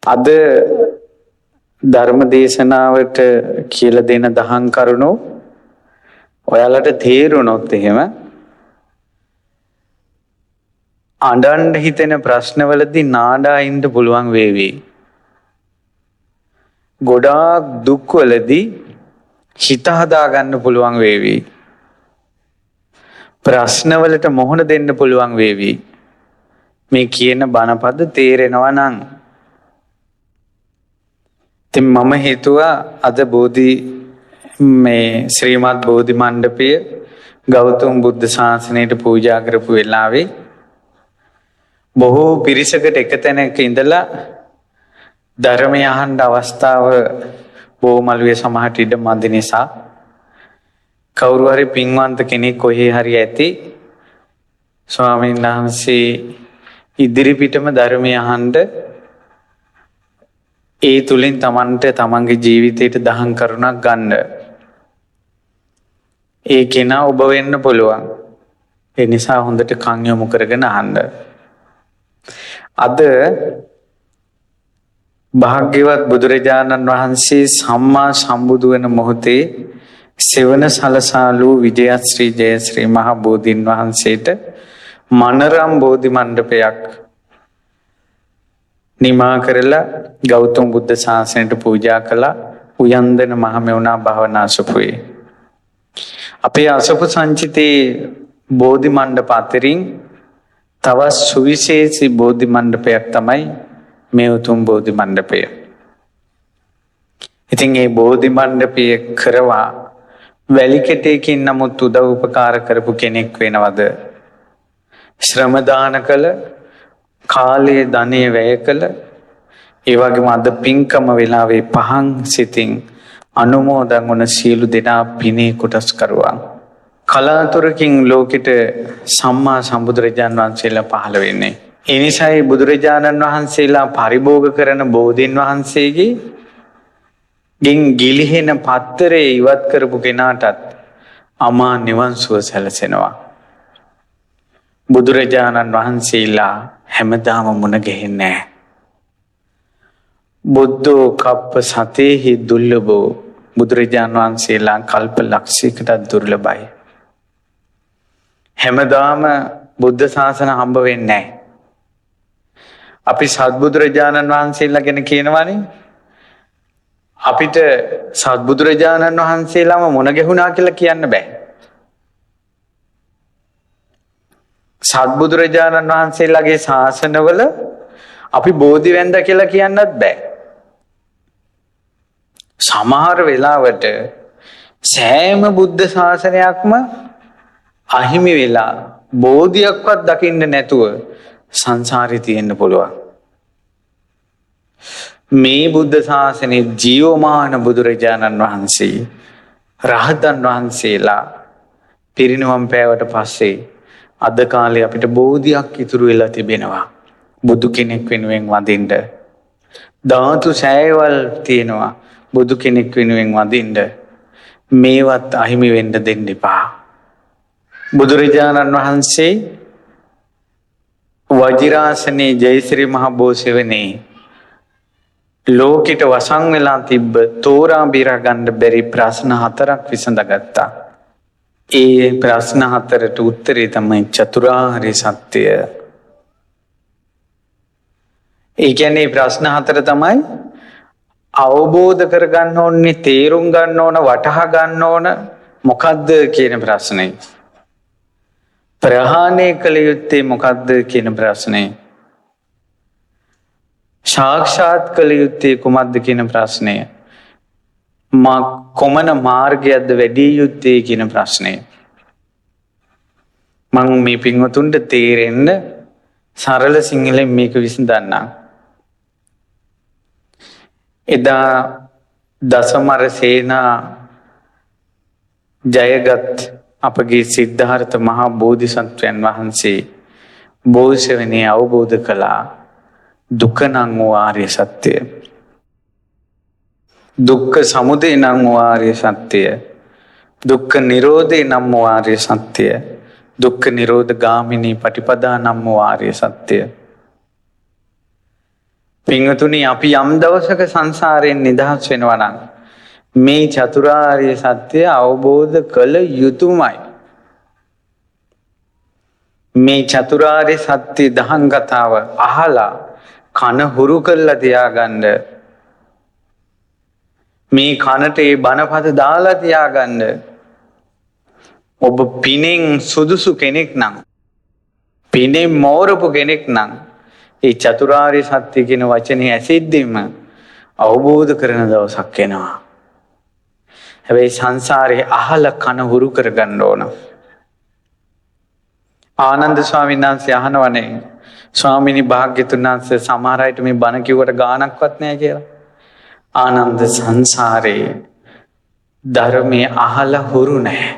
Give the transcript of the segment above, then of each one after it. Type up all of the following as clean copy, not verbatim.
අද ධර්ම දේශනාවට කියලා දෙන දහම් කරුණු ඔයාලට තේරුණොත් එහෙම අඬන්න හිතෙන ප්‍රශ්නවලදී නාඩා ඉන්න පුළුවන් වේවි. ගොඩාක් දුක්වලදී හිත හදා ගන්න පුළුවන් වේවි. ප්‍රශ්නවලට මුහුණ දෙන්න පුළුවන් වේවි. මේ කියන බණපද තේරෙනවා නම් ඉතින් මම හිතුවා අද මේ ශ්‍රීමත් බෝධි මණ්ඩපය ගෞතම බුද්ධ ශාසනයට පූජා කරපු වෙලාවේ බොහෝ පිරිසකට එක තැනක ඉඳලා ධර්මය අහන්න අවස්ථාව බොමළුවේ සමහරට ඉඩ මදි නිසා කවුරු හරි පින්වන්ත කෙනෙක් කොහේ හරි ඇති ස්වාමීන් වහන්සේ ඉදිරිපිටම ධර්මය අහන්න ඒ තුලින් තමන්ට තමන්ගේ ජීවිතයට දහම් කරුණක් ගන්න. ඒ කෙනා ඔබ වෙන්න පුළුවන්. ඒ නිසා හොඳට කන් යොමු කරගෙන අහන්න. අද භාග්‍යවත් බුදුරජාණන් වහන්සේ සම්මා සම්බුදු වෙන මොහොතේ සෙවණ සලසාලු විජයශ්‍රී ජයශ්‍රී මහ බෝධීන් වහන්සේට මනරම් බෝධි මණ්ඩපයක් නිමා කරලා ගෞතම බුද්ධ ශාසනයට පූජා කළා. උයන්දන මහමෙවුනා භාවනා අසපුවේ. අපේ අසපු සංචිතේ බෝධි මණ්ඩප අතරින් තවත් සුවිශේෂී බෝධි මණ්ඩපයක් තමයි මේ උතුම් බෝධි මණ්ඩපය. ඉතින් මේ බෝධි මණ්ඩපය කරවා වැලිකෙටයකින් නමුත් උදව් උපකාර කරපු කෙනෙක් වෙනවද? ශ්‍රම දාන කළ, කාලයේ ධනෙ වැය කළ, ඒ වගේම අද පින්කම වෙලාවේ පහන් සිතින් අනුමෝදන් වන සියලු දෙනා පිනේ කොටස් කරුවා. කලාතුරකින් ලෝකෙට සම්මා සම්බුදුරජාණන් වහන්සේලා පහළ වෙන්නේ. ඒ නිසායි බුදුරජාණන් වහන්සේලා පරිභෝග කරන බෝධීන් වහන්සේගේ ගින් ගිලිහෙන පත්තරේ ඉවත් කරපු කෙනාටත් අමා නිවන් සුව සැලසෙනවා. බුදුරජාණන් වහන්සේලා හැමදාම මුණ ගැහෙන්නේ නැහැ. බුද්ධෝ කප්ප සතේහි දුර්ලභෝ. බුදුරජාණන් වහන්සේලා කල්ප ලක්ෂයකටත් දුර්ලභයි. හැමදාම බුද්ධ ශාසන හම්බ වෙන්නේ නැහැ. අපි සත්බුදුරජාණන් වහන්සේලා ගැන කියනවානේ. අපිට සත්බුදුරජාණන් වහන්සේලාම මුණ ගැහුණා කියලා කියන්න බෑ. සත්බුදුරජාණන් වහන්සේලාගේ ශාසනවල අපි බෝධි වෙන්ද කියලා කියන්නත් බෑ. සමහර වෙලාවට සෑම බුද්ධ ශාසනයක්ම අහිමි වෙලා බෝධියක්වත් දකින්න නැතුව සංසාරේ තියෙන්න පුළුවන්. මේ බුද්ධ ශාසනයේ ජීවමාන බුදුරජාණන් වහන්සේ රහතන් වහන්සේලා පිරිනිවන් පෑවට පස්සේ අද කාලේ අපිට බෝධියක් ඉතුරු වෙලා තිබෙනවා. බුදු කෙනෙක් වෙනුවෙන් වඳින්න. ධාතු සෑයවල් තියෙනවා බුදු කෙනෙක් වෙනුවෙන් වඳින්න. මේවත් අහිමි වෙන්න දෙන්න එපා. බුදුරජාණන් වහන්සේ වජිරාසනේ ජයශ්‍රී මහ බෝසෙවනේ ලෝකෙට වසන් වෙලා තිබ්බ තෝරා බේරා ගන්න බැරි ප්‍රශ්න 4ක් විසඳගත්තා. ඒ ප්‍රශ්න 4ට උත්තරේ තමයි චතුරාර්ය සත්‍ය. ඒ කියන්නේ ප්‍රශ්න 4 තමයි අවබෝධ කරගන්න ඕනේ, තේරුම් ගන්න ඕන, වටහා ගන්න ඕන මොකද්ද කියන ප්‍රශ්නේ. ප්‍රහාණය කළ යුත්තේ මොකද්ද කියන ප්‍රශ්නේ. සාක්ෂාත් කළ යුත්තේ කුමක්ද කියන ප්‍රශ්නය. කොමන මාර්ගයක්ද වැඩි යුත්තේ කියන ප්‍රශ්නය. මම මේ පින්වතුන්ට තේරෙන්න සරල සිංහලෙන් මේක විසඳන්නම්. එදා දසමර සේනා ජයගත් අපගේ සිද්ධාර්ථ මහා බෝධිසත්වයන් වහන්සේ බෝසෙවණේ අවබෝධ කළා දුක නම් වූ ආර්ය සත්‍යය. දුක්ඛ සමුදය නම් වූ ආර්ය සත්‍යය. දුක්ඛ නිරෝධය නම් වූ ආර්ය සත්‍යය. දුක්ඛ නිරෝධ ගාමිනී පටිපදා නම් වූ ආර්ය සත්‍යය. පින්වතුනි අපි යම් දවසක සංසාරයෙන් නිදහස් වෙනවා නම් මේ චතුරාර්ය සත්‍ය අවබෝධ කළ යුතුමයි. මේ චතුරාර්ය සත්‍ය දහම් කතාව අහලා කන හුරු කරලා තියාගන්න. මේ කනට ඒ බණපද දාලා තියාගන්න. ඔබ පිනෙන් සුදුසු කෙනෙක් නම්, පිනෙන් මෝරපු කෙනෙක් නම් ඒ චතුරාර්ය සත්‍ය කියන වචනේ ඇසෙද්දීම අවබෝධ කරන දවසක් එනවා. හැබැයි සංසාරේ අහලා කන හුරු කරගන්න ඕන. ආනන්ද ස්වාමීන් වහන්සේ අහනවනේ, ස්වාමීනි භාග්‍යතුන් වහන්සේ සමහර අයට මේ බණ කිව්වට ගාණක්වත් නැහැ කියලා. ආනන්ද සංසාරේ ධර්මයේ අහලා හුරු නැහැ.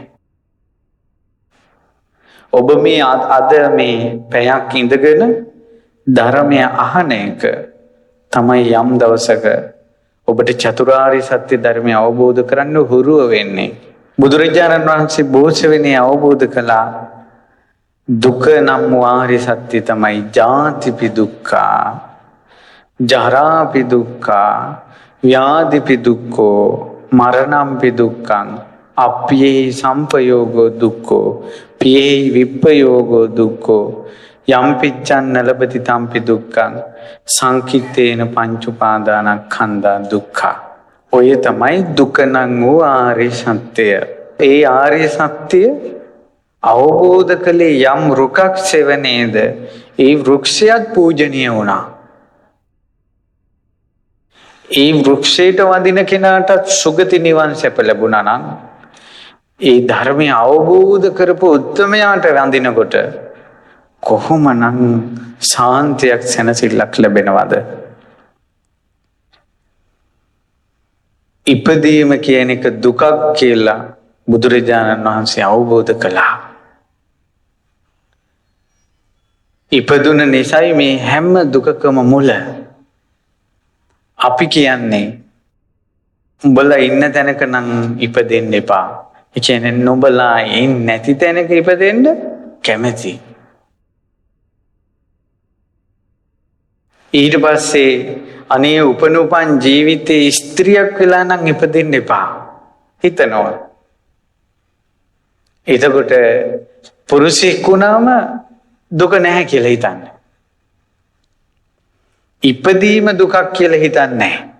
ඔබ මේ අද මේ පැයක් ඉඳගෙන ධර්මය අහන එක තමයි යම් දවසක ඔබට චතුරාර්ය සත්‍ය ධර්මය අවබෝධ කරන්න හුරුව වෙන්නේ. බුදුරජාණන් වහන්සේ බෝසවෙනේ අවබෝධ කළා. දුක නම් ආර්ය සත්‍ය තමයි ජාතිපි දුක්ඛා, ජරාපි දුක්ඛා, ව්‍යාධිපි දුක්ඛෝ, මරණම්පි දුක්ඛං, අප්පියේ සම්පයෝගෝ දුක්ඛෝ, පියේ විප්පයෝගෝ දුක්ඛෝ, යම් පිච්ඡන්න ලබති තම්පි දුක්ඛං, සංකිට්ඨේන පංච උපාදානස්කන්ධා දුක්ඛා. ඔය තමයි දුක නම් වූ ආර්ය සත්‍ය. ඒ ආර්ය සත්‍ය අවබෝධ කළේ යම් රුක්ක් සෙවණේද ඒ වෘක්ෂයත් පූජනීය වුණා. ඒ වෘක්ෂයට වඳින කෙනාට සුගති නිවන් සැප ලැබුණා නම් ඒ ධර්මය අවබෝධ කරපු උත්තමයාට වඳිනකොට කොහොමනම් ශාන්තියක් සැනසෙල්ලක් ලැබෙනවද? ඉපදීම කියන එක දුකක් කියලා බුදුරජාණන් වහන්සේ අවබෝධ කළා. ඉපදුන නිසයි මේ හැම දුකකම මුල. අපි කියන්නේ උඹලා ඉන්න තැනක නම් ඉපදෙන්න එපා. ඒ කියන්නේ නුඹලා ඉන්නේ නැති තැනක ඉපදෙන්න කැමැති. ඊට පස්සේ අනේ උපනුපන් ජීවිතේ ස්ත්‍රියක් වෙලා නම් ඉපදෙන්න එපා හිතනවා. එතකොට පුරුෂයෙක් වුණාම දුක නැහැ කියලා හිතන්නේ. ඉපදීම දුකක් කියලා හිතන්නේ නැහැ.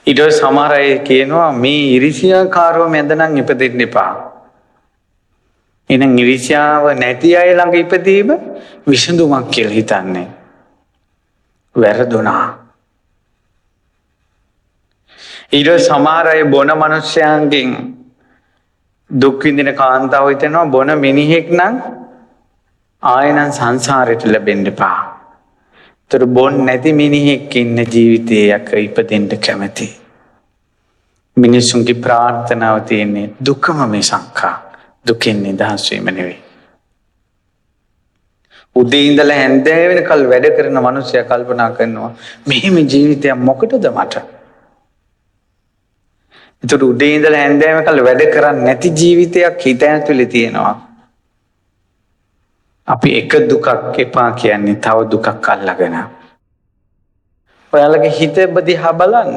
ඊට සමහර අය කියනවා මේ ඉරිසියාකාරව මැද නම් ඉපදෙන්න එපා. එහෙනම් ඉරිසියාව නැති අය ළඟ ඉපදීම විසඳුමක් කියලා හිතන්නේ. වැරදුනා. ඊට සමහර අය බොන මිනිස්යන්ගෙන් දුක් විඳින කාන්තාව හිතනවා බොන මිනිහෙක් නම් ආයෙනම් සංසාරයට ලැබෙන්න එපා. ඒතර බොන් නැති මිනිහෙක් ඉන්න ජීවිතයක ඉපදෙන්න කැමති. මිනිසුන්ගේ ප්‍රාර්ථනාව තියෙන්නේ දුකම මිසක් දුකෙන් නිදහස් වීම නෙවෙයි. උදේ ඉඳලා හැන්ද වෙනකල් වැඩ කරන මිනිස්සයා කල්පනා කරනවා මෙහෙම ජීවිතයක් මොකටද මට? ඒතර උදේ ඉඳලා හැන්ද වෙනකල් වැඩ කරන්නේ නැති ජීවිතයක් හිත ඇතුලේ තියෙනවා. අපි එක දුකක් එපා කියන්නේ තව දුකක් අල්ලගෙන. ඔයාලගේ හිත දිහා බලන්න.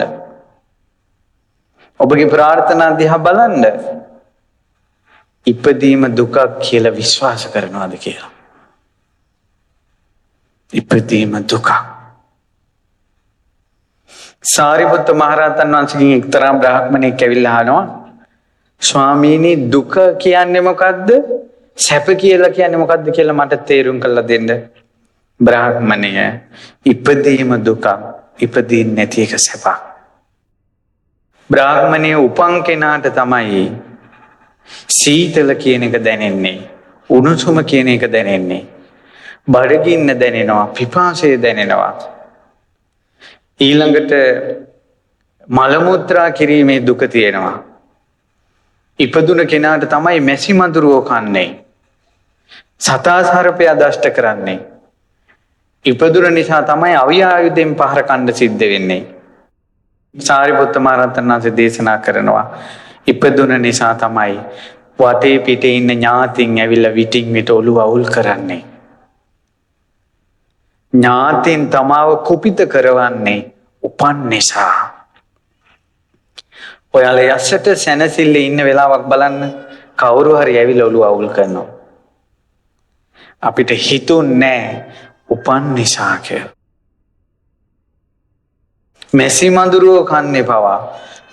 ඔබගේ ප්‍රාර්ථනා දිහා බලන්න. ඉපදීම දුකක් කියලා විශ්වාස කරනවාද කියලා? ඉපදීම දුකක්. සාරිපුත්ත මහරහතන් වහන්සේගෙන් එක්තරා බ්‍රාහ්මණයෙක් ඇවිල්ලා අහනවා ස්වාමීනි දුක කියන්නේ මොකද්ද? සැප කියලා කියන්නේ මොකද්ද කියලා මට තේරුම් කරලා දෙන්න. බ්‍රාහ්මණය ඉපදීම දුක, ඉපදීන්නේ නැති එක සැප. බ්‍රාහ්මණය උපන් කෙනාට තමයි සීතල කියන එක දැනෙන්නේ, උණුසුම කියන එක දැනෙන්නේ, බඩගින්න දැනෙනවා, පිපාසය දැනෙනවා. ඊළඟට මල මුත්‍රා කිරීමේ දුක තියෙනවා. ඉපදුන කෙනාට තමයි මැසි මදුරුවෝ කන්නේ, සතා සර්පයා දෂ්ට කරන්නේ. ඉපදුන නිසා තමයි අවිය ආයුධයෙන් පහර කන්න සිද්ධ වෙන්නේ. සාරිපුත්ත මහ රහතන් වහන්සේ දේශනා කරනවා ඉපදුන නිසා තමයි වටේ පිටේ ඉන්න ඥාතින් ඇවිල්ලා විටින් විට ඔළුව අවුල් කරන්නේ. ඥාතීන් තමාව කුපිත කරවන්නේ උපන් නිසා. ඔයාලා යසට සැනසille ඉන්න වෙලාවක් බලන්න කවුරු හරි ඇවිල්ලා ඔළුව අවුල් කරනවා. අපිට හිතුන්නේ උපන් නිසා කියලා. මෙසි මඳුරුව කන්නේ පවා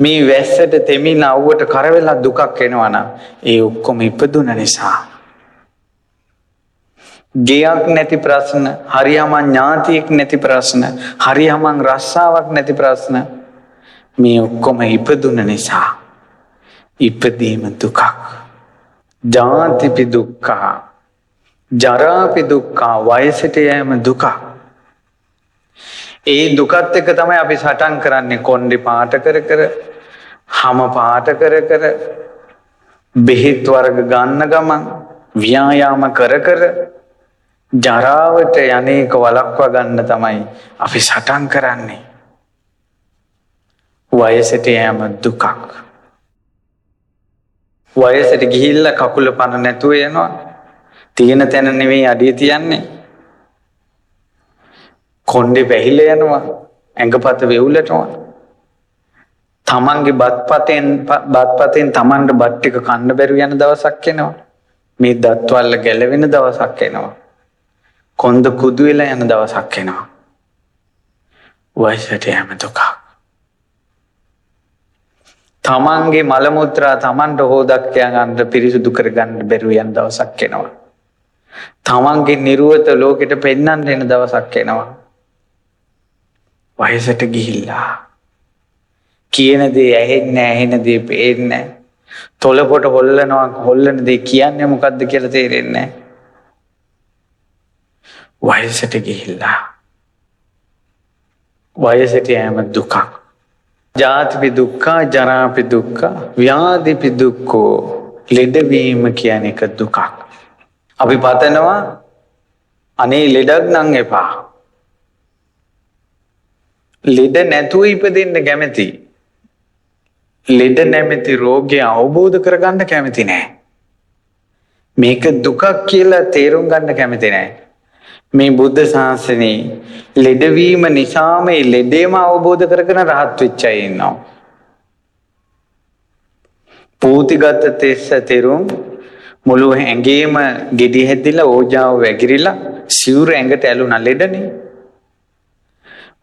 මේ වැස්සට තෙමිලා අවුවට කරවෙලා දුකක් එනවා නම් ඒ ඔක්කොම ඉපදුන නිසා. ගෙයක් නැති ප්‍රශ්න, හරියමං ඥාතියෙක් නැති ප්‍රශ්න, හරියමං රස්සාවක් නැති ප්‍රශ්න, මේ ඔක්කොම ඉපදුන නිසා. ඉපදීම දුකක්. ජාතිපි දුක්ඛ, ජරාපි දුක්ඛ, වයසට යෑම දුකක්. ඒ දුකත් එක්ක තමයි අපි සටන් කරන්නේ. කොණ්ඩේ පාට කර කර, හම පාට කර කර, බෙහෙත් වර්ග ගන්න ගමන් ව්‍යායාම කර කර ජරාවට යන්නේක වළක්වා ගන්න තමයි අපි සටන් කරන්නේ. වයසට යෑම දුකක්. වයසට ගිහිල්ලා කකුල පන නැතුව යනවා. තියෙන තැන නෙවෙයි අඩිය තියන්නේ. කොණ්ඩේ වැහිලා යනවා. ඇඟපත වෙවුලටම. තමන්ගේ බත්පතෙන් තමන්ට බත් ටික කන්න බැරුව යන දවසක් එනවා. මේ දත්වල ගැලවෙන දවසක් එනවා. කොන්ද කුදු වෙලා යන දවසක් එනවා. වයසට යෑම දුකක්. තමන්ගේ මල මුත්‍රා තමන්ට හොදක් ගන්න පිරිසුදු කරගන්න බැරුව යන දවසක් එනවා. තමන්ගේ නිර්වත ලෝකෙට පෙන්වන්න එන දවසක් එනවා. වයසට ගිහිල්ලා කියන දේ ඇහෙන්නේ, ඇහෙන දේ පේන්නේ, තොලපොට හොල්ලනවා, හොල්ලන දේ කියන්නේ මොකද්ද කියලා තේරෙන්නේ නැහැ. වයසට ගිහිල්ලා වයසට යෑම දුකක්. ජාතිපි දුක්ඛ, ජරාපි දුක්ඛ, ව්‍යාධිපි දුක්ඛෝ, ලෙඩවීම කියන එක දුකක්. අපි පතනවා අනේ ලෙඩක් නම් එපා. ලෙඩ නැතුව ඉපදෙන්න කැමති. ලෙඩ නැමැති රෝගය අවබෝධ කරගන්න කැමති නෑ. මේක දුකක් කියලා තේරුම් ගන්න කැමති නෑ. මේ බුද්ධ ශාසනයේ ලෙඩවීම නිසා මේ ලෙඩේම අවබෝධ කරගෙන රහත් වෙච්ච අය ඉන්නවා. පූතිගත තෙස්ස තෙරුම් මුළු ඇඟේම ගෙඩි හැදිලා ඕජාව වැగిරිලා සිවුර ඇඟට ඇලුනා ලෙඩනේ.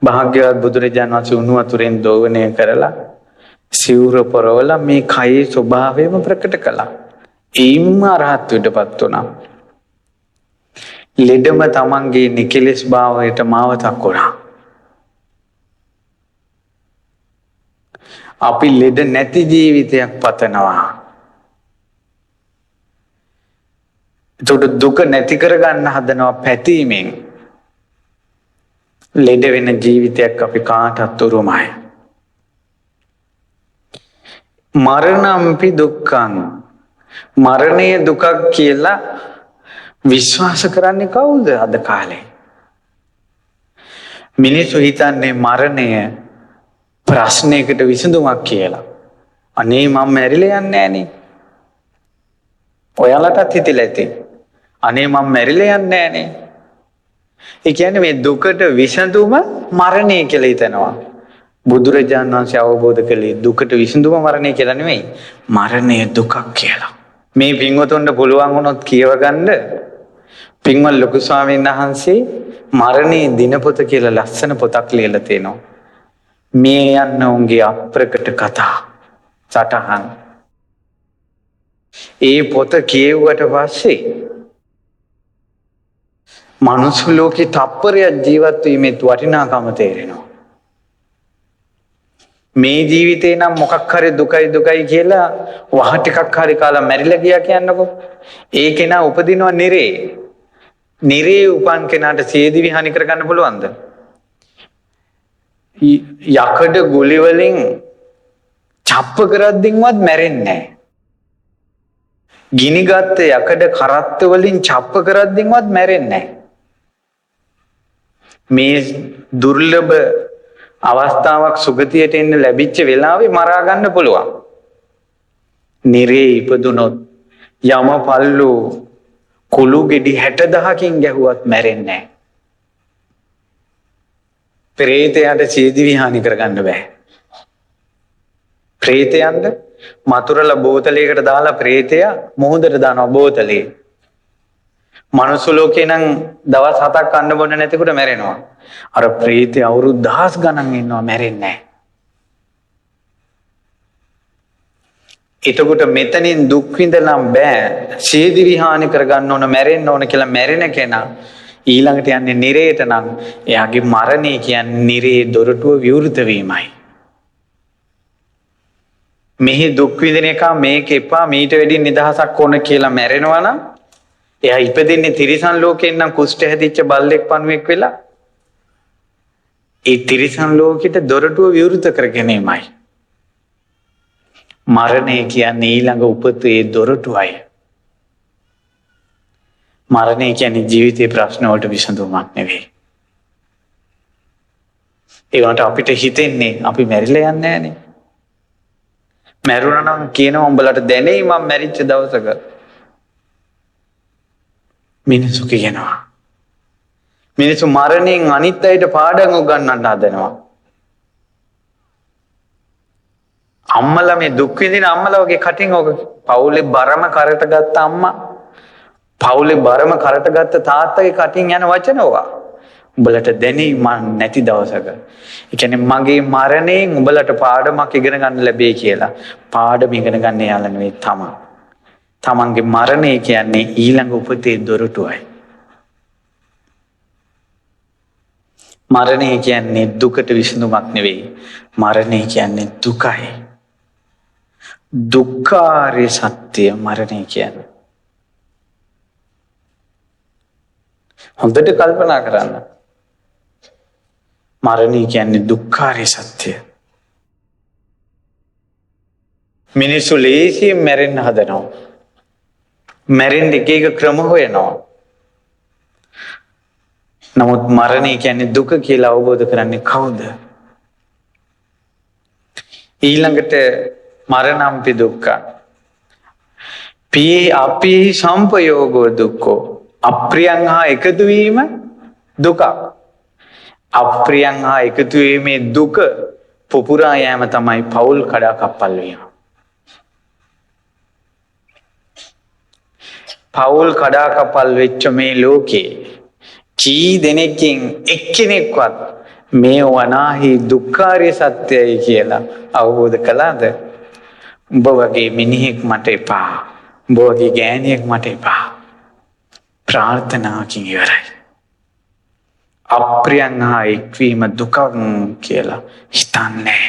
භාග්‍යවත් බුදුරජාණන් වහන්සේ උණු වතුරෙන් දෝවණය කරලා සිවුර පොරවලා මේ කයේ ස්වභාවයම ප්‍රකට කළා. ඒයින්ම අරහත්ත්වයටපත් වුණා. ලෙඩම තමන්ගේ නිකලෙස් භාවයට මාවතක් වුණා. අපි ලෙඩ නැති ජීවිතයක් පතනවා. ඒකට දුක නැති කරගන්න හදනවා පැතීමෙන්. ලෙඩ වෙන ජීවිතයක් අපි කාටත් උරුමයි. මරණම්පි දුක්ඛං, මරණය දුකක් කියලා විශ්වාස කරන්නේ කවුද අද කාලේ? මිනිස්සු හිතන්නේ මරණය ප්‍රශ්නයකට විසඳුමක් කියලා. අනේ මම මැරිලා යන්නේ නෑනේ. ඔයාලටත් හිතෙලා ඇති. අනේ මම මැරිලා යන්නේ නෑනේ. ඒ කියන්නේ මේ දුකට විසඳුම මරණය කියලා හිතනවා. බුදුරජාණන් වහන්සේ අවබෝධ කළේ දුකට විසඳුම මරණය කියලා නෙමෙයි, මරණය දුකක් කියලා. මේ පින්වතුන්ට පුළුවන් වුණොත් කියව ගන්න පින්වත් ලොකු ස්වාමීන් වහන්සේ මරණයේ දිනපොත කියලා ලස්සන පොතක් ලියලා තියෙනවා. මේ යන්න උන්ගේ අප්‍රකට කතා සටහන්. ඒ පොත කියෙව්වට පස්සේ මනුස්ස ලෝකේ තප්පරයක් ජීවත් වීමේ වටිනාකම තේරෙනවා. මේ ජීවිතේ නම් මොකක් හරි දුකයි කියලා වහ ටිකක් හරි කාලා මැරිලා ගියා කියන්නකෝ. ඒ කෙනා උපදිනවා නිරේ. නිරේ උපන් කෙනාට සියදිවි හානි කරගන්න පුළුවන්ද? යකඩ ගුලි වලින් චප්ප කරද්දින්වත් මැරෙන්නේ නැහැ. ගිනිගත් යකඩ කරත්ත වලින් චප්ප කරද්දින්වත් මැරෙන්නේ නැහැ. මේ දුර්ලභ අවස්ථාවක් සුගතියට එන්න ලැබිච්ච වෙලාවේ මරා ගන්න පුළුවන්. නිරේ ඉපදුනොත් යමපල්ලු කුළු ගෙඩි 60000කින් ගැහුවත් මැරෙන්නේ නැහැ. ප්‍රේතයාට සියදිවි හානි කරගන්න බෑ. ප්‍රේතයන්ට මතුරලා බෝතලයකට දාලා ප්‍රේතයා මුහුදට දානවා බෝතලේ. මනුස්ස ලෝකේ නම් දවස් 7ක් කන්න බොන්න නැතිකොට මැරෙනවා. අර ප්‍රේතය අවුරුදු දහස් ගණන් ඉන්නවා මැරෙන්නේ නැහැ. එතකොට මෙතනින් දුක් විඳනම් බෑ. සියදිවි හානි කරගන්න ඕන මැරෙන්න ඕන කියලා මැරෙන කෙනා ඊළඟට යන්නේ නිරේට නම් එයාගේ මරණය කියන්නේ නිරේ දොරටුව විවෘත වීමයි. මෙහි දුක් විඳින එක මේක එපා මීට වැඩි නිදහසක් ඕන කියලා මැරෙනවා නම් එයා ඉපදෙන්නේ තිරිසන් ලෝකෙන් නම් කුෂ්ඨ හැදිච්ච බල්ලෙක් පණුවෙක් වෙලා. ඒ තිරිසන් ලෝකෙට දොරටුව විවෘත කරගෙනමයි. මරණය කියන්නේ ඊළඟ උපතේ දොරටුවයි. මරණය කියන්නේ ජීවිතේ ප්‍රශ්න වලට විසඳුමක් නෙවෙයි. ඒකට අපිට හිතෙන්නේ අපි මැරිලා යන්නේ නැහනේ. මැරුණා නම් කියනවා උඹලට දැනෙයි මම මැරිච්ච දවසක. මිනිස්සු කියනවා. මිනිස්සු මරණයෙන් අනිත් අයට පාඩම් උගන්වන්න හදනවා. අම්මලා මේ දුක් විඳින අම්මලා වගේ කටින් ඔක පවුලේ බරම කරට ගත්ත අම්මා පවුලේ බරම කරට ගත්ත තාත්තගේ කටින් යන වචන ඕවා. උඹලට දැනෙයි මං නැති දවසක. ඒ කියන්නේ මගේ මරණයෙන් උඹලට පාඩමක් ඉගෙන ගන්න ලැබෙයි කියලා. පාඩම ඉගෙන ගන්න යාලා නෙවෙයි තමන්. තමන්ගේ මරණය කියන්නේ ඊළඟ උපතේ දොරටුවයි. මරණය කියන්නේ දුකට විසඳුමක් නෙවෙයි. මරණය කියන්නේ දුකයි. දුක්ඛාරය සත්‍ය මරණය කියන්නේ. හොඳට කල්පනා කරන්න. මරණය කියන්නේ දුක්ඛාරය සත්‍ය. මිනිස්සු ලේසියෙන් මැරෙන්න හදනවා. මැරෙන්න එක එක ක්‍රම හොයනවා. නමුත් මරණය කියන්නේ දුක කියලා අවබෝධ කරන්නේ කවුද? ඊළඟට මරණම්පි දුක්ඛ. පී අපි සම්පයෝගෝ දුක්ඛෝ. අප්‍රියං හා එකතු වීම දුක. අප්‍රියං හා එකතු වීමේ දුක පුපුරා යෑම තමයි පෞල් කඩාකප්පල් වීම. පෞල් කඩාකප්පල් වෙච්ච මේ ලෝකේ කී දෙනෙක්ගෙන් එක්කෙනෙක්වත් මේ වනාහි දුක්ඛාරිය සත්‍යයි කියලා අවබෝධ කළාද? උඹ වගේ මිනිහෙක් මට එපා. උඹ වගේ ගෑණියෙක් මට එපා. ප්‍රාර්ථනාකින් ඉවරයි. අප්‍රියං හා එක්වීම දුකක් කියලා හිතන්නේ.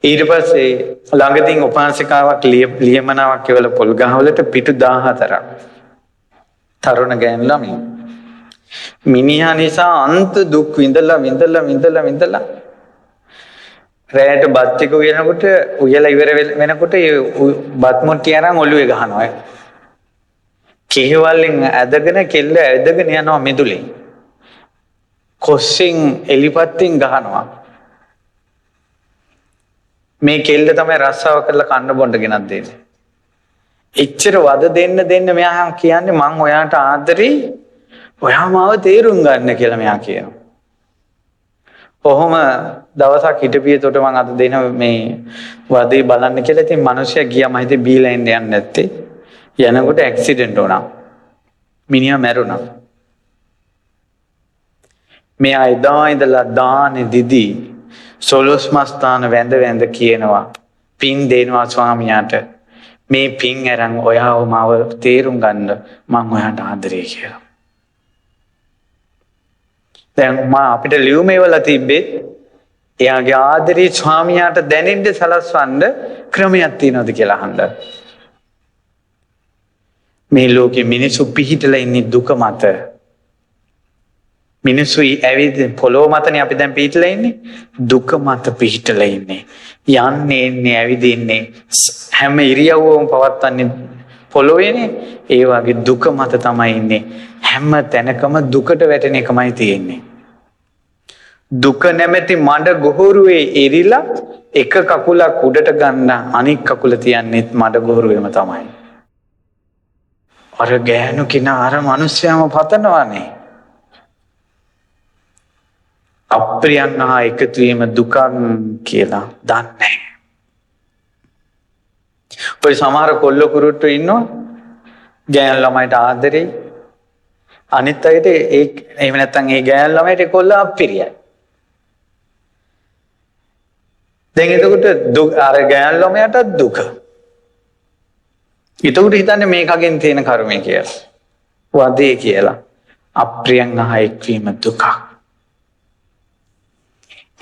ඊට පස්සේ ළඟදීන් උපාසිකාවක් ලියමනාවක් එවල පොල් ගහවලට පිටු 14ක් තරුණ ගෑනු ළමයි. මිනිහා නිසා අන්ත දුක් විඳලා රැයට බත් ටික උයනකොට උයලා ඉවර වෙනකොට ඒ බත් මුට්ටිය අරන් ඔළුවේ ගහනවා. කෙහෙවල්ෙන් ඇදගෙන කෙල්ල ඇදගෙන යනවා මිදුලේ. කොස්සෙන් එලිපත්තින් ගහනවා. මේ කෙල්ල තමයි රස්සාව කරලා කන්න බොන්න ගෙනත් දෙන්නේ. එච්චර වද දෙන්න මෙයා කියන්නේ මං ඔයාට ආදරෙයි. ඔයා මාව තේරුම් ගන්න කියලා මෙයා කියනවා. කොහොම දවසක් හිටපියතොට මං අද දෙන මේ වදේ බලන්න කියලා ඉතින් මිනිස්සයා ගියා මම හිතේ බීලා යන්නේ නැත්තේ. යනකොට ඇක්සිඩන්ට් වුණා. මිනිහා මැරුණා. මෙයා එදා ඉඳලා දානේ දිදී සොලොස් මස්ථාන වැඳ කියනවා පින් දෙනවා ස්වාමියාට. මේ පින් අරන් ඔයාව මාව තේරුම් ගන්න මං ඔයාට ආදරේ කියලා. දැන් අපිට ලියුමේවල තිබ්බෙත් එයාගේ ආදරේ ස්වාමියාට දැනෙන්න සලස්වන්න ක්‍රමයක් තියෙනවද කියලා අහන්න. මේ ලෝකේ මිනිස්සු පිහිටලා ඉන්නේ දුක මත. මිනිස්සු ඇවිත් පොළොව මතනේ අපි දැන් පිහිටලා ඉන්නේ. දුක මත පිහිටලා ඉන්නේ. යන්නේ ඇවිදින්නේ හැම ඉරියව්වම පවත්න්නේ පොළොවේනේ. ඒ වගේ දුක මත තමයි ඉන්නේ. හැම තැනකම දුකට වැටෙන එකමයි තියෙන්නේ. දුක නැමැති මඩ ගොහරුවේ එරිලා එක කකුලක් උඩට ගන්න අනික් කකුල තියන්නේත් මඩ ගොහරුවේම තමයි. අර ගෑනු කෙනා අර මිනිස්යාම පතනවානේ. අප්‍රියන් හා එකතු වීම දුකක් කියලා දන්නේ. ඔය සමහර කොල්ල කුරුට්ටු ඉන්නවා ගෑන් ළමයිට ආදරෙයි. අනිත් අයට ඒ එහෙම නැත්නම් ඒ ගෑන් ළමයිට කොල්ල අප්‍රියයි. දැන් එතකොට අර ගෑන් ළමයාට දුක. එතකොට හිතන්නේ මේකගෙන් තියෙන කර්මය කියලා. වදේ කියලා. අප්‍රියන් හා එක්වීම දුකක්.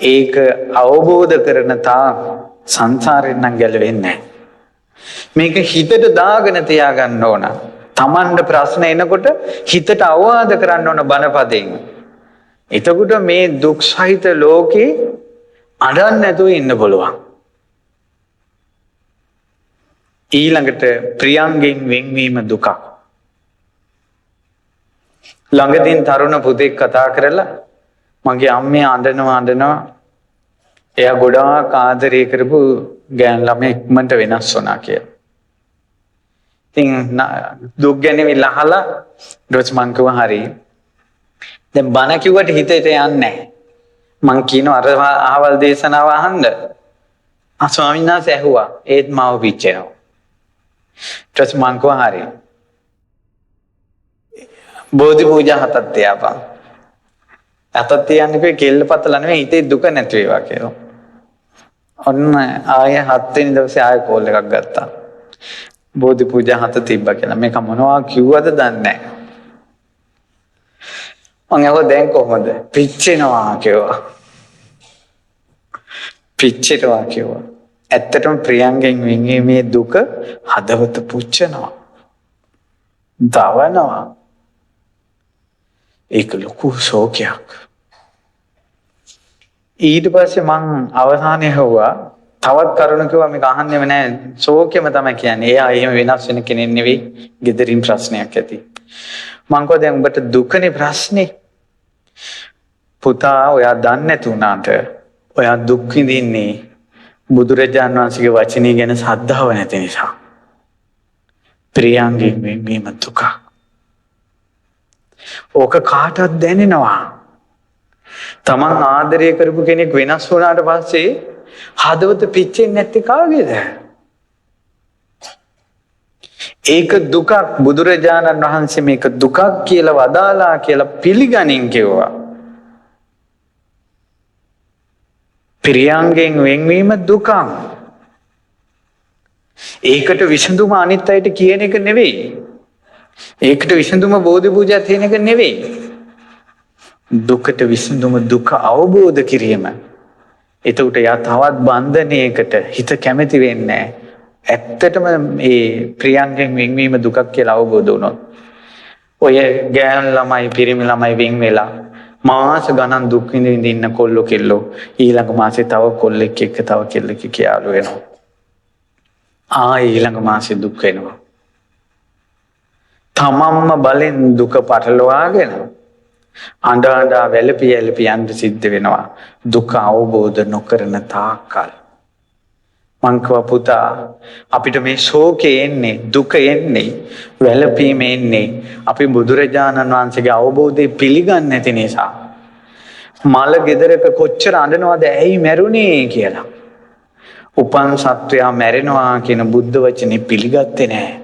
ඒක අවබෝධ කරන තා සංසාරයෙන් නම් ගැලවෙන්නේ නැහැ. මේක හිතට දාගෙන තියාගන්න ඕන. Tamanට ප්‍රශ්න එනකොට හිතට අවවාද කරන්න ඕන බණපදයෙන්. එතකොට මේ දුක් සහිත ලෝකේ අඬන්න නැතුව ඉන්න පුළුවන්. ඊළඟට ප්‍රියංගෙන් වෙන්වීම දුකක්. ළඟදීන් තරුණ පුතෙක් කතා කරලා මගේ අම්මේ අඬනවා. එයා ගොඩාක් ආදරය කරපු ගෑන් ළමයා ඉක්මනට වෙනස් වුණා කියලා. ඉතින් දුක් ගැනවිල අහලා ඊට මං කිව්වා හරි. දැන් බණ කිව්වට හිතේට යන්නේ නැහැ. මං කියනවා අර අහවල් දේශනාව අහන්න. ස්වාමීන් වහන්සේ ඇහුවා. ඒත් මාව පිච්චෙනවා. ඊට මං කිව්වා හරි. බෝධි පූජා හතක් තියාපන්. අතත් තියන්නේ කෙල්ල පතල නෙවෙයි හිතේ දුක නැති වේවා කියලා. ඔන්න ආය 7 වෙනි දවසේ ආය කෝල් එකක් ගත්තා. බෝධි පූජා හත තිබ්බා කියලා. මේක මොනවා කිව්වද දන්නේ නැහැ. මං අහුවා දැන් කොහොමද? පිච්චෙනවා කිව්වා. පිච්චෙනවා කිව්වා. ඇත්තටම ප්‍රියංගෙන් වෙන්වීමේ දුක හදවත පුච්චනවා. දවනවා. ඒක ලොකු ශෝකයක්. ඊට පස්සේ මං අවසානයේ හුවා තවත් කරුණ කිව්වා මේක අහන්නෙම නෑ ශෝකෙම තමයි කියන්නේ. එයා එහෙම වෙනස් වෙන කෙනෙක් නෙවෙයි. gederin ප්‍රශ්නයක් ඇති. මං කිව්වා දැන් උඹට දුකනේ ප්‍රශ්නේ. පුතා ඔයා දන්නේ නැති උනාට ඔයා දුක් විඳින්නේ බුදුරජාණන් වහන්සේගේ වචනේ ගැන ශ්‍රද්ධාව නැති නිසා. ප්‍රියංගෙන් වෙන්වීම දුක. ඕක කාටවත් දැනෙනවා. තමන් ආදරය කරපු කෙනෙක් වෙනස් වුණාට පස්සේ හදවත පිච්චෙන්නේ නැත්තේ කාගේද? ඒක දුකක්. බුදුරජාණන් වහන්සේ මේක දුකක් කියලා වදාලා කියලා පිළිගනින් කිව්වා. ප්‍රියංගෙන් වෙන්වීම දුකක්. ඒකට විසඳුම අනිත් අයට කියන එක නෙවෙයි. ඒකට විසඳුම බෝධි පූජා තියෙන එක නෙවෙයි. දුකට විසඳුම දුක අවබෝධ කිරීම. එතකොට යා තවත් බන්ධනයකට හිත කැමති වෙන්නේ නැහැ. ඇත්තටම මේ ප්‍රියංගෙන් වෙන්වීම දුකක් කියලා අවබෝධ වුණොත් ඔය ගෑන් ළමයි පිරිමි ළමයි වෙන් වෙලා මාස ගණන් දුක් විඳින්න ඉන්න කොල්ලෝ කෙල්ලෝ ඊළඟ මාසේ තව කොල්ලෙක් එක්ක තව කෙල්ලෙක් කියාලු වෙනවා. ඊළඟ මාසේ දුක් වෙනවා. තමන්ම බලෙන් දුක පටලවාගෙන අඬ වැළපි යන්න සිද්ධ වෙනවා. දුක අවබෝධ නොකරන තාක්කල්. මං කිව්වා පුතා අපිට මේ ශෝකේ එන්නේ දුක එන්නේ වැළපීම එන්නේ අපි බුදුරජාණන් වහන්සේගේ අවබෝධය පිළිගන්නේ නැති නිසා. මල ගෙදරක කොච්චර අඬනවද ඇයි මැරුණේ කියලා. උපන් සත්වයා මැරෙනවා කියන බුද්ධ වචනේ පිළිගත්තේ නැහැ.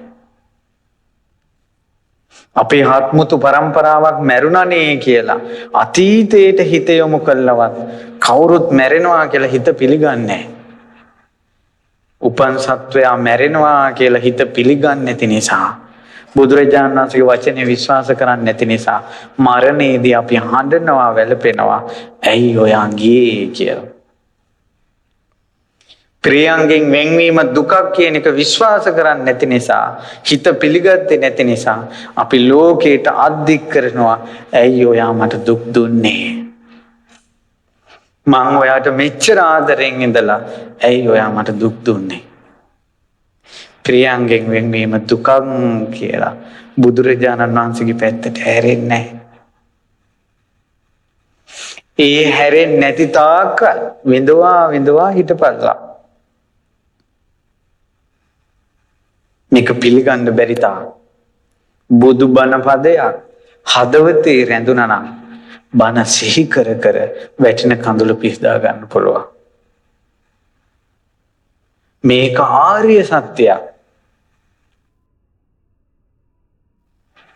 අපේ ආත්මතු පරම්පරාවක් මැරුණනේ කියලා අතීතයට හිත යොමු කළවත් කවුරුත් මැරෙනවා කියලා හිත පිළිගන්නේ නැහැ. උපන් සත්වයා මැරෙනවා කියලා හිත පිළිගන්නේ නැති නිසා බුදුරජාණන් වහන්සේගේ වචනේ විශ්වාස කරන්නේ නැති නිසා මරණයේදී අපි හඬනවා වැළපෙනවා ඇයි ඔයා ගියේ කියලා. ප්‍රියංගෙන් වෙන්වීම දුකක් කියන එක විශ්වාස කරන්නේ නැති නිසා හිත පිළිගත්තේ නැති නිසා අපි ලෝකයට අද්දික් කරනවා ඇයි ඔයා මට දුක් දුන්නේ? මං ඔයාට මෙච්චර ආදරෙන් ඉඳලා ඇයි ඔයා මට දුක් දුන්නේ? ප්‍රියංගෙන් වෙන්වීම දුකක් කියලා බුදුරජාණන් වහන්සේගේ පැත්තට හැරෙන්නේ නැහැ. ඒ හැරෙන්නේ නැති තාක් විඳවා හිටපල්ලා. මේක පිළිගන්න බැරි තා බුදු බණ පදයක් හදවතේ රැඳුණා නම් බණ සිහි කර කර වැටෙන කඳුළු පිහදා ගන්න පුළුවන්. මේක ආර්ය සත්‍යයක්.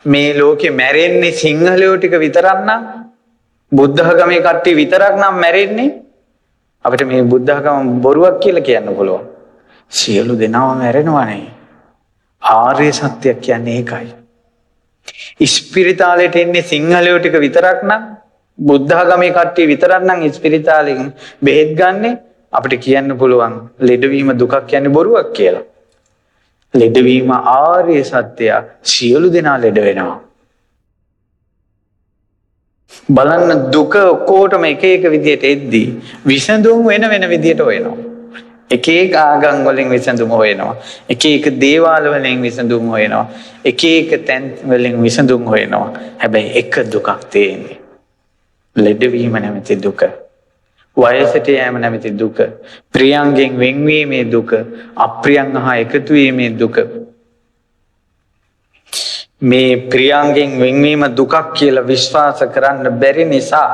මේ ලෝකෙ මැරෙන්නේ සිංහලයෝ ටික විතරක් නම්, බුද්ධ ආගමේ කට්ටිය විතරක් නම් මැරෙන්නේ, අපිට මේ බුද්ධ ආගම බොරුවක් කියලා කියන්න පුළුවන්. සියලු දෙනාම මැරෙනවනේ. ආර්ය සත්‍යයක් කියන්නේ ඒකයි. ඉස්පිරිතාලෙට එන්නේ සිංහලයෝ ටික විතරක් නම්, බුද්ධ ආගමේ කට්ටිය විතරක් නම් ඉස්පිරිතාලෙන් බෙහෙත් ගන්නෙ, අපිට කියන්න පුළුවන් ලෙඩවීම දුකක් කියන්නේ බොරුවක් කියලා. ලෙඩවීම ආර්ය සත්‍යය. සියලු දෙනා ලෙඩ වෙනවා. බලන්න දුක ඔක්කොටම එක එක විදියට එද්දී විසඳුම් වෙන වෙන විදියට හොයනවා. එක එක ආගම් වලින් විසඳුම හොයනවා. එක එක දේවාල වලින් විසඳුම් හොයනවා. එක එක තැන් වලින් විසඳුම් හොයනවා. හැබැයි එක දුකක් තියෙන්නේ. ලෙඩවීම නැමැති දුක. වයසට යෑම නැමැති දුක. ප්‍රියංගෙන් වෙන්වීමේ දුක. අප්‍රියං හා එකතු වීමේ දුක. මේ ප්‍රියංගෙන් වෙන්වීම දුකක් කියලා විශ්වාස කරන්න බැරි නිසා,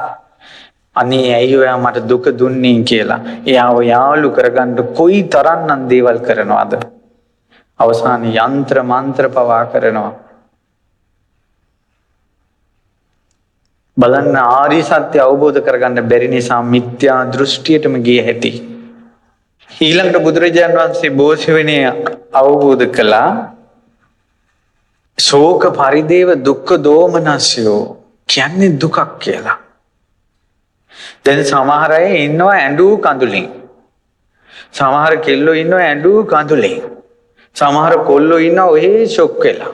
අනේ ඇයි ඔයා මට දුක දුන්නේ කියලා එයාව යාළු කරගන්න කොයි තරම්නම් දේවල් කරනවද? අවසානයේ යంత్ర මන්ත්‍ර පවා කරනවා. බලන්න ආර්ය සත්‍ය අවබෝධ කරගන්න බැරි නිසා මිත්‍යා දෘෂ්ටියටම ගිය හැටි. ඊළඟට බුදුරජාණන් වහන්සේ බෝසෙවෙනේ අවබෝධ කළා ශෝක පරිදේව දුක්ඛ දෝමනස්යෝ කියන්නේ දුකක් කියලා. දැන් සමහර අය ඉන්නවා ඇඬු කඳුලින්. සමහර කෙල්ලෝ ඉන්නවා ඇඬු කඳුලින්. සමහර කොල්ලෝ ඉන්නවා ඔහේ ෂොක් වෙලා.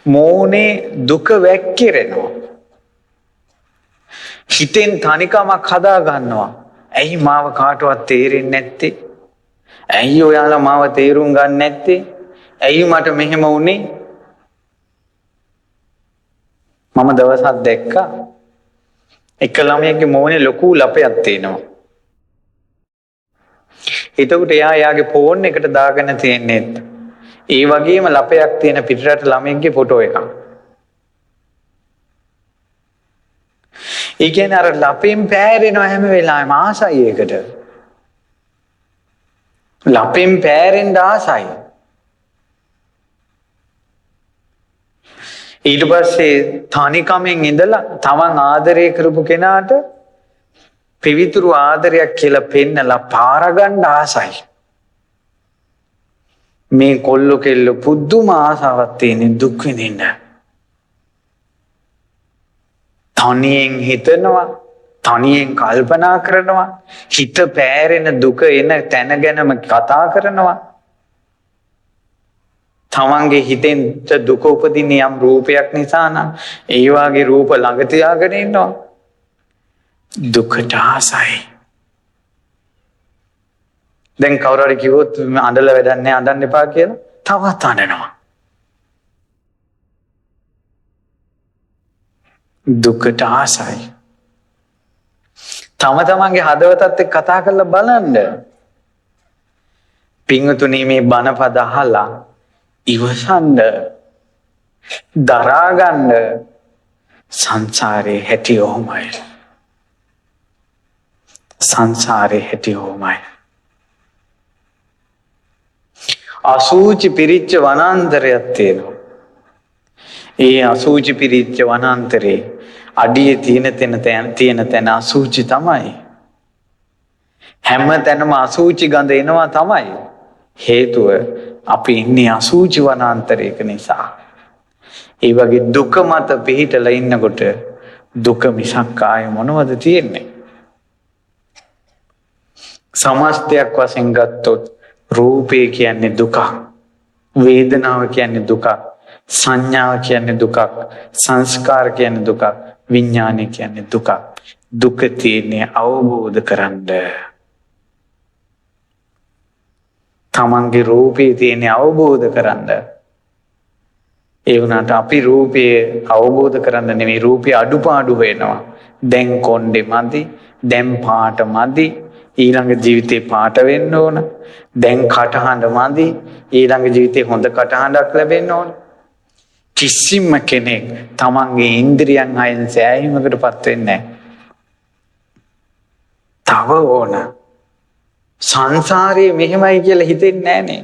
මෝනේ දුක වැක්කිරෙනවා. හිතෙන් තනිකමක් හදා ගන්නවා. ඇයි මාව කාටවත් තේරෙන්නේ නැත්තේ? ඇයි ඔයාලා මාව තේරුම් ගන්න නැත්තේ? ඇයි මට මෙහෙම වුනේ? මම දවසක් දැක්කා එක ළමයෙක්ගේ මෝනේ ලොකු ලපයක් තියෙනවා. එතකොට එයාගේ ෆෝන් එකට දාගෙන තියෙන්නේ ඒ වගේම ලපයක් තියෙන පිටරට ළමයෙක්ගේ ෆොටෝ එකක්. ඒ කියන්නේ අර ලපෙන් පෑරෙනවා හැම වෙලාවෙම ආසයි ඒකට. ලපෙන් පෑරෙන්න ආසයි. ඊට පස්සේ තනිකමෙන් ඉඳලා තමන් ආදරය කරපු කෙනාට පිවිතුරු ආදරයක් කියලා පෙන්නලා පාරගන්න ආසයි. මේ කොල්ලෝ කෙල්ලෝ පුදුම ආසාවක් තියෙන දුක් විඳින්න. තනියෙන් හිතනවා, තනියෙන් කල්පනා කරනවා, හිත පෑරෙන දුක එන තැන ගැනම කතා කරනවා. තමන්ගේ හිතෙන් දුක උපදින යම් රූපයක් නිසා නම් ඒ වාගේ රූප ළඟ තියාගෙන ඉන්නවා. දුකට ආසයි. දැන් කවුරු හරි කිව්වොත් අඬලා වැඩක් නැහැ, අඬන්න එපා කියලා තවත් අඬනවා. දුකට ආසයි. තමන්ගේ හදවතත් එක්ක කතා කරලා බලන්න. පින්වතුනි මේ බණපද අහලා ඉවසන්න, දරාගන්න. සංසාරේ හැටි ඔහොමයි. සංසාරේ හැටි ඔහොමයි. අසූචි පිරිච්ච වනාන්තරයක් තියෙනවා. ඒ අසූචි පිරිච්ච වනාන්තරේ අඩියේ තියෙන තැන අසූචි තමයි. හැම තැනම අසූචි ගඳ එනවා තමයි. හේතුව අපි ඉන්නේ අසූචි වනාන්තරයක නිසා. ඒ වගේ දුක මත පිහිටලා ඉන්නකොට දුක මිසක් ආය මොනවද තියෙන්නේ? සමස්තයක් වශයෙන් ගත්තොත් රූපේ කියන්නේ දුකක්, වේදනාව කියන්නේ දුකක්, සංඥාව කියන්නේ දුකක්, සංස්කාර කියන්නේ දුකක්, විඥානය කියන්නේ දුකක්. දුක තියෙන්නේ අවබෝධ කරගන්න. තමන්ගේ රූපේ තියෙන්නේ අවබෝධ කරගන්න. ඒ වුණාට අපි රූපේ අවබෝධ කරගන්න නෙමෙයි, රූපේ අඩුපාඩු වෙනවා. දැන් කොණ්ඩේ මදි, දැන් පාට මදි, ඊළඟ ජීවිතේ පාට වෙන්න ඕන. දැන් කටහඬ මදි, ඊළඟ ජීවිතේ හොඳ කටහඬක් ලැබෙන්න ඕන. කිසිම කෙනෙක් තමන්ගේ ඉන්ද්‍රියන් අයින් සෑහීමකටපත් වෙන්නේ තව ඕන සංසාරයේ මෙහෙමයි කියලා හිතෙන්නේ නැහනේ.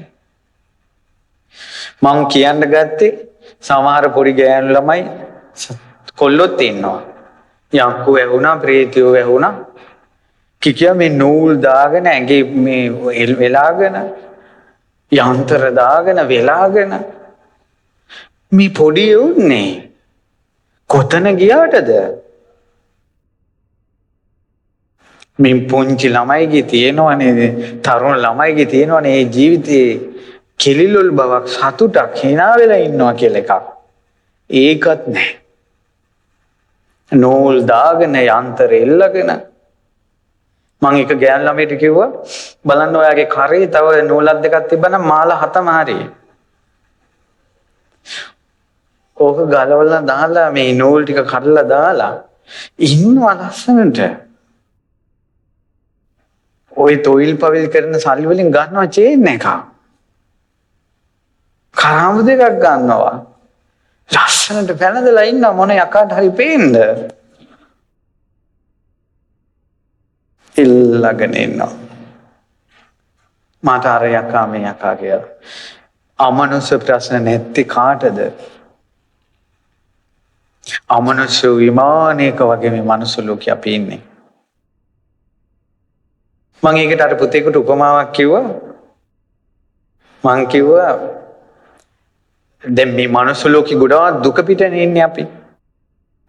මම කියන්න ගත්තේ සමහර පොඩි ගෑනු ළමයි කොල්ලොත් ඉන්නවා. යක්කු වැහුණා, ප්‍රේතයෝ වැහුණා. කිකියා මේ නූල් දාගෙන ඇඟේ මේ වෙලාගෙන යන්ත්‍ර දාගෙන වෙලාගෙන මේ පොඩි උන්නේ කොතන ගියාටද? මේ පුංචි ළමයිගේ තියෙනවනේ, තරුණ ළමයිගේ තියෙනවනේ මේ ජීවිතේ කෙලිලොල් බවක්, සතුටක්, hina වෙලා ඉන්නවා කියලා එකක්. ඒකත් නැහැ. නූල් දාගෙන යන්ත්‍ර එල්ලගෙන මම එක ගෑන් ළමයට කිව්වා බලන්න ඔයාගේ කරේ තව නූලක් දෙකක් තිබ්බනම් මාල 7ම හරියි. ඕක ගලවලා දාලා මේ නූල් ටික කඩලා දාලා ඉන්නවා ලස්සනට. ওই තොইল පවිල් කරන සල්ලි වලින් ගන්නවා චේන් එකක්. කරාඹු දෙකක් ගන්නවා. ලස්සනට පැනදලා ඉන්න මොන යකාට හරි පේන්න. ඉල්ලගෙන ඉන්නවා. මට අර යකා මේ යකා කියලා. අමනුෂ්‍ය ප්‍රශ්න නැති කාටද? අමනුෂ්‍ය විමානයක වගේ මේ මනුස්ස ලෝකේ අපි ඉන්නේ. මම ඒකට අර පුතේකට උපමාවක් කිව්වා. මං කිව්වා දැන් මේ මනුස්ස ලෝකේ ගොඩාක් දුක පිටනේ ඉන්නේ අපි.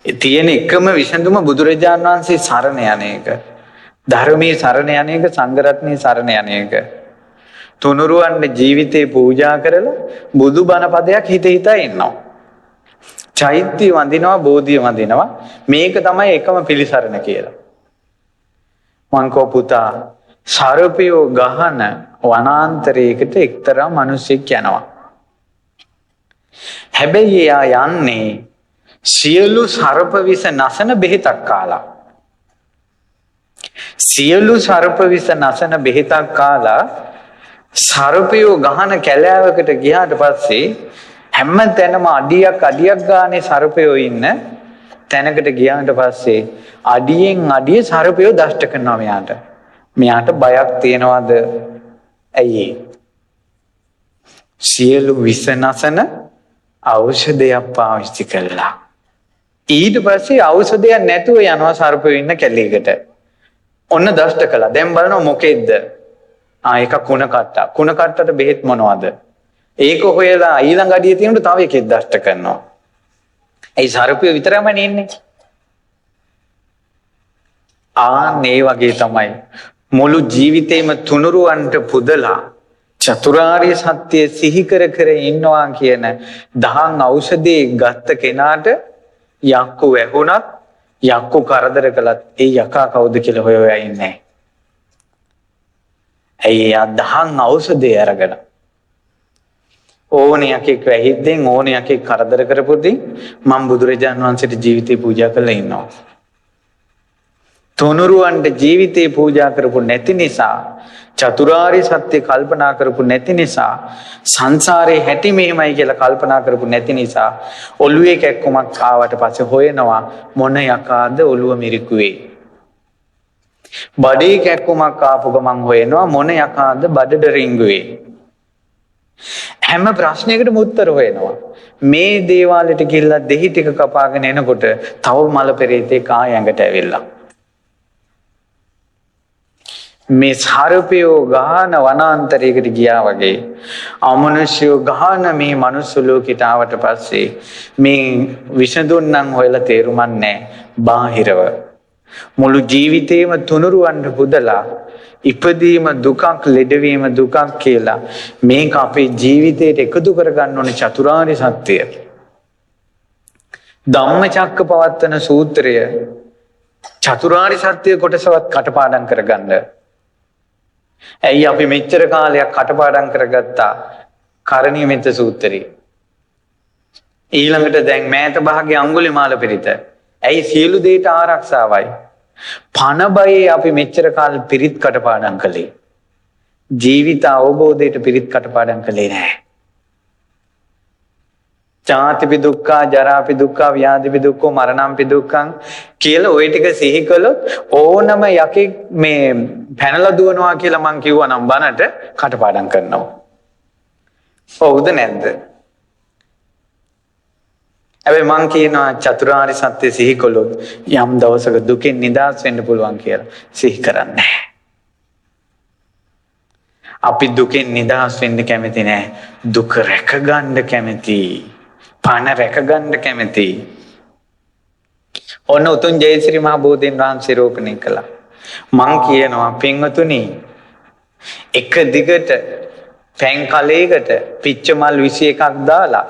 තියෙන එකම විසඳුම බුදුරජාණන් වහන්සේ සරණ යන එක. ධර්මයේ සරණ යන එක, සංඝ රත්නයේ සරණ යන එක. තුනුරුවන්ගේ ජීවිතේ පූජා කරලා බුදුබණ පදයක් හිත හිතා ඉන්නවා. චෛත්‍ය වඳිනවා, බෝධිය වඳිනවා. මේක තමයි එකම පිළිසරණ කියලා. මං කෝ පුතා සර්පයෝ ගහන වනාන්තරයකට එක්තරා මිනිසෙක් යනවා. හැබැයි එයා යන්නේ සියලු සර්ප විස නැසන බෙහෙතක් කාලා. සියලු සර්ප විස නැසන බෙහෙතක් කාලා සර්පයෝ ගහන කැලෑවකට ගියාට පස්සේ හැම තැනම අඩියක් ගානේ සර්පයෝ ඉන්න තැනකට ගියාට පස්සේ අඩියෙන් අඩිය සර්පයෝ දෂ්ට කරනවා මෙයාට. මෙයාට බයක් තියනවාද? ඇයි? සියලු විස නැසන ඖෂධයක් පාවිච්චි කළා. ඊට පස්සේ ඖෂධයක් නැතුව යනවා සර්පයෝ ඉන්න කැලේකට. ඔන්න දෂ්ට කළා. දැන් බලනවා මොකෙද්ද? එක කුණ කට්ටා. කුණ කට්ටට බෙහෙත් මොනවද? ඒක හොයලා ඊළඟ අඩිය තියෙනට තව එකෙක් දෂ්ට කරනවා. ඒ සර්පයෝ විතරම ඉන්නේ. මේ වගේ තමයි මුළු ජීවිතේම තුනුරුවන්ට පුදලා චතුරාර්ය සත්‍ය සිහි කර කර ඉන්නවා කියන දහං ඖෂධේ ගත්ත කෙනාට යක්කු වැහුණත් යක්කු කරදර කළත් ඒ යකා කවුද කියලා හොයලා ඉන්නේ. ඇයි යා දහං ඖෂධය අරගෙන ඕනේ යකෙක් වැහිද්දෙන් ඕනේ යකෙක් කරදර කරපොදී මම බුදුරජාණන් වහන්සේට ජීවිතේ පූජා කරලා ඉන්නවා. තුනුරුවන්ට ජීවිතේ පූජා කරපු නැති නිසා, චතුරාර්ය සත්‍ය කල්පනා කරපු නැති නිසා, සංසාරේ හැටි මෙහෙමයි කියලා කල්පනා කරපු නැති නිසා ඔළුවේ කැක්කමක් ආවට පස්සේ හොයනවා මොන යකාද ඔළුව මිරිකුවේ. බඩේ කැක්කමක් ආපු ගමන් හොයනවා මොන යකාද බඩට රිංගුවේ. හැම ප්‍රශ්නයකටම උත්තර හොයනවා. මේ දේවාලෙට ගිහිල්ලා දෙහි ටික කපාගෙන එනකොට තව මල පෙරේතෙක් ආයඟට ඇවිල්ලා. මේ සර්පයෝ ගහන වනාන්තරයකට ගියා වගේ අමනුෂ්‍යෝ ගහන මේ මනුස්ස ලෝකෙට ආවට පස්සේ මේ විසඳුන්නම් හොයලා තේරුමක් නැහැ. බාහිරව මුළු ජීවිතේම තුනුරුවන්ට පුදලා ඉපදීම දුකක්, ලෙඩවීම දුකක් කියලා මේක අපේ ජීවිතයට එකතු කරගන්න ඕනේ චතුරාර්ය සත්‍යය. ධම්මචක්කපවත්තන සූත්‍රය චතුරාර්ය සත්‍ය කොටසවත් කටපාඩම් කරගන්න. ඇයි අපි මෙච්චර කාලයක් කටපාඩම් කරගත්තා කරණීය මෙත්ත සූත්‍රය. ඊළඟට දැන් මෑත භාගයේ අඟුලිමාල පිරිත. ඇයි සියලු දේට ආරක්ෂාවයි. පණ බයේ අපි මෙච්චර කාල පිරිත් කටපාඩම් කළේ. ජීවිත අවබෝධයට පිරිත් කටපාඩම් කළේ නැහැ. ජාතිපි දුක්ඛා, ජරාපි දුක්ඛා, ව්‍යාධිපි දුක්ඛෝ, මරණම්පි දුක්ඛං කියලා ওই ටික සිහි කළොත් ඕනම යකෙක් මේ පැනලා දුවනවා කියලා මං කිව්වා නම් බනට කටපාඩම් කරනවා. හවුද නැද්ද? හැබැයි මං කියනවා චතුරාර්ය සත්‍ය සිහි කළොත් යම් දවසක දුකෙන් නිදහස් වෙන්න පුළුවන් කියලා සිහි කරන්නේ නැහැ. අපි දුකෙන් නිදහස් වෙන්න කැමති නැහැ. දුක රැක ගන්න කැමති. පණ රැක ගන්න කැමති. ඔන්න උතුම් ජයශ්‍රී මහ බෝධීන් වහන්සේ රෝපණය කළා. මං කියනවා පින්වතුනි, එක දිගට පැන් කලයකට පිච්ච මල් 21ක් දාලා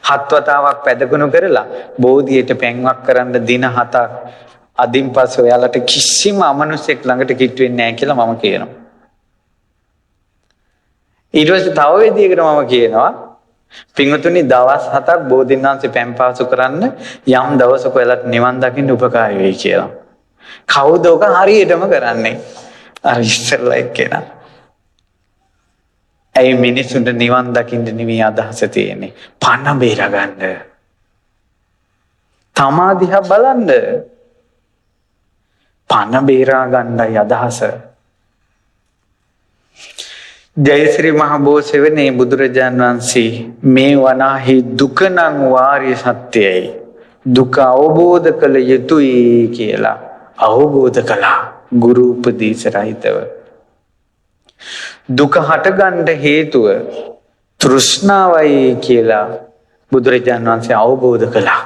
7 වතාවක් පැදගුණ කරලා බෝධියට පැන්වක් කරන්න දින 7ක් අදින් පස්සේ ඔයාලට කිසිම අමනුෂ්‍යෙක් ළඟට කිට් වෙන්නේ නැහැ කියලා මම කියනවා. ඊට පස්සේ තව විදියකට මම කියනවා පින්වතුනි, දවස් 7ක් බෝධීන් වහන්සේ පැන් පාසු කරන්න යම් දවසක ඔයාලට නිවන් දකින්න උපකාරී වෙයි කියලා. කවුද ඔක හරියටම කරන්නේ? අර ඉස්සරලා එක්කෙනා. ඇයි මිනිසුන්ට නිවන් දකින්න නෙවෙයි අදහස තියෙන්නේ. පණ බේර ගන්න. තමා දිහා බලන්න. පණ බේරා ගන්නයි අදහස. ජයශ්‍රී මහ බෝසෙවනේ බුදුරජාන් වහන්සේ මේ වනාහි දුක නම් වාර්ය සත්‍යයි. දුක අවබෝධ කළ යුතුයි කියලා අවබෝධ කළා. ගුරු උපදේශ රහිතව. දුක හටගන්න හේතුව තෘෂ්ණාවයි කියලා බුදුරජාණන් වහන්සේ අවබෝධ කළා.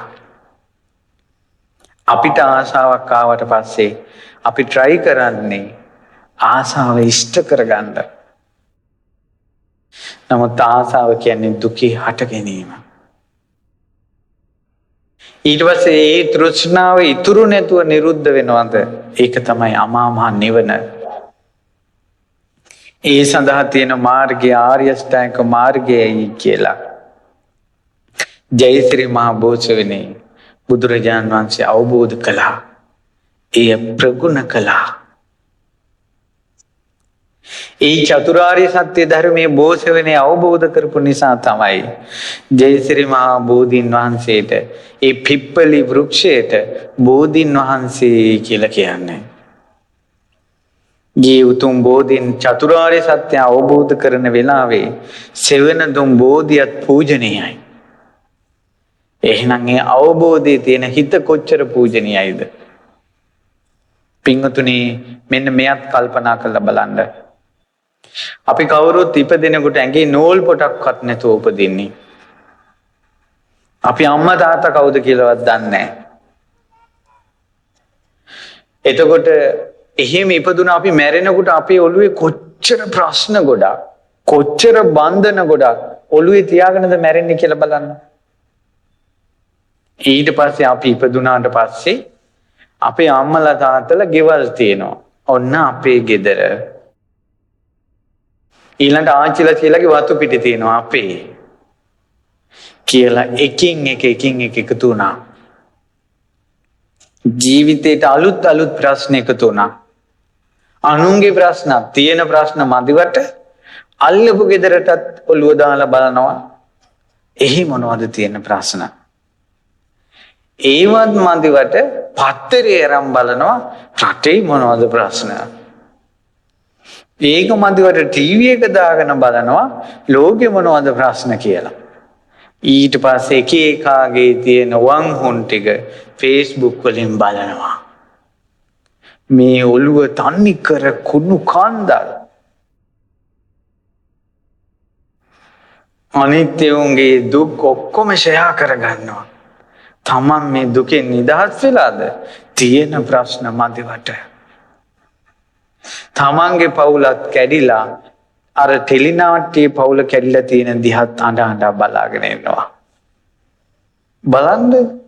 අපිට ආසාවක් ආවට පස්සේ අපි try කරන්නේ ආසාව ඉෂ්ට කරගන්න. නමුත් ආසාව කියන්නේ දුකේ හට ගැනීම. ඊට පස්සේ ඒ තෘෂ්ණාව ඉතුරු නැතුව නිරුද්ධ වෙනවද? ඒක තමයි අමා මහ නිවන. ඒ සඳහා තියෙන මාර්ගය ආර්ය අෂ්ටාංග මාර්ගයයි කියලා ජයශ්‍රී මහ බෝසෙවනේ බුදුරජාණන් වහන්සේ අවබෝධ කළා. එය ප්‍රගුණ කළා. ඒ චතුරාර්ය සත්‍ය ධර්මයේ බෝසෙවනේ අවබෝධ කරපු නිසා තමයි ජයශ්‍රී මහ බෝධීන් වහන්සේට ඒ පිප්පලි වෘක්ෂයට බෝධීන් වහන්සේ කියලා කියන්නේ. ගේ උතුම් බෝධීන් චතුරාර්ය සත්‍ය අවබෝධ කරන වෙලාවේ සෙවන දුම් බෝධියත් පූජනීයයි. එහෙනම් ඒ අවබෝධයේ තියෙන හිත කොච්චර පූජනීයයිද? පින්වතුනි, මෙන්න මෙයත් කල්පනා කරලා බලන්න. අපි කවුරුත් ඉපදෙනකොට ඇඟේ නූල් පොටක්වත් නැතුව උපදින්නේ. අපි අම්මා තාත්තා කවුද කියලාවත් දන්නේ නැහැ. එතකොට එහෙම ඉපදුනා අපි මැරෙනකොට අපේ ඔළුවේ කොච්චර ප්‍රශ්න ගොඩක්, කොච්චර බන්ධන ගොඩක් ඔළුවේ තියාගෙනද මැරෙන්නේ කියලා බලන්න. ඊට පස්සේ අපි ඉපදුනාට පස්සේ අපේ අම්මලා තාත්තලා ගෙවල් තියෙනවා. ඔන්න අපේ ගෙදර. ඊළඟට ආච්චිලා කියලාගේ වතු පිටි තියෙනවා අපේ. කියලා එකින් එක එකතු වුණා. ජීවිතේට අලුත් ප්‍රශ්න එකතු වුණා. අනුන්ගේ ප්‍රශ්න, තියෙන ප්‍රශ්න මදිවට අල්ලපු ගෙදරටත් ඔළුව දාලා බලනවා. එහි මොනවද තියෙන ප්‍රශ්න? ඒවත් මදිවට පත්තරේ අරන් බලනවා රටේ මොනවද ප්‍රශ්න? ඒක මදිවට ටීවී එක දාගෙන බලනවා ලෝකෙ මොනවද ප්‍රශ්න කියලා. ඊට පස්සේ එක එකාගේ තියෙන වංහුන් ටික Facebook වලින් බලනවා. මේ ඔළුව තන්නේ කර කුණු කන්දල්. අනිත්‍යුන්ගේ දුක් ඔක්කොම ෂෙයා කරගන්නවා. තමන් මේ දුකෙන් නිදහස් වෙලාද? තියෙන ප්‍රශ්න මදිවට. තමන්ගේ පවුලත් කැඩිලා අර ටෙලිනාට්‍යයේ පවුල කැඩිලා තියෙන දිහත් අඬ බලාගෙන ඉන්නවා. බලන්න.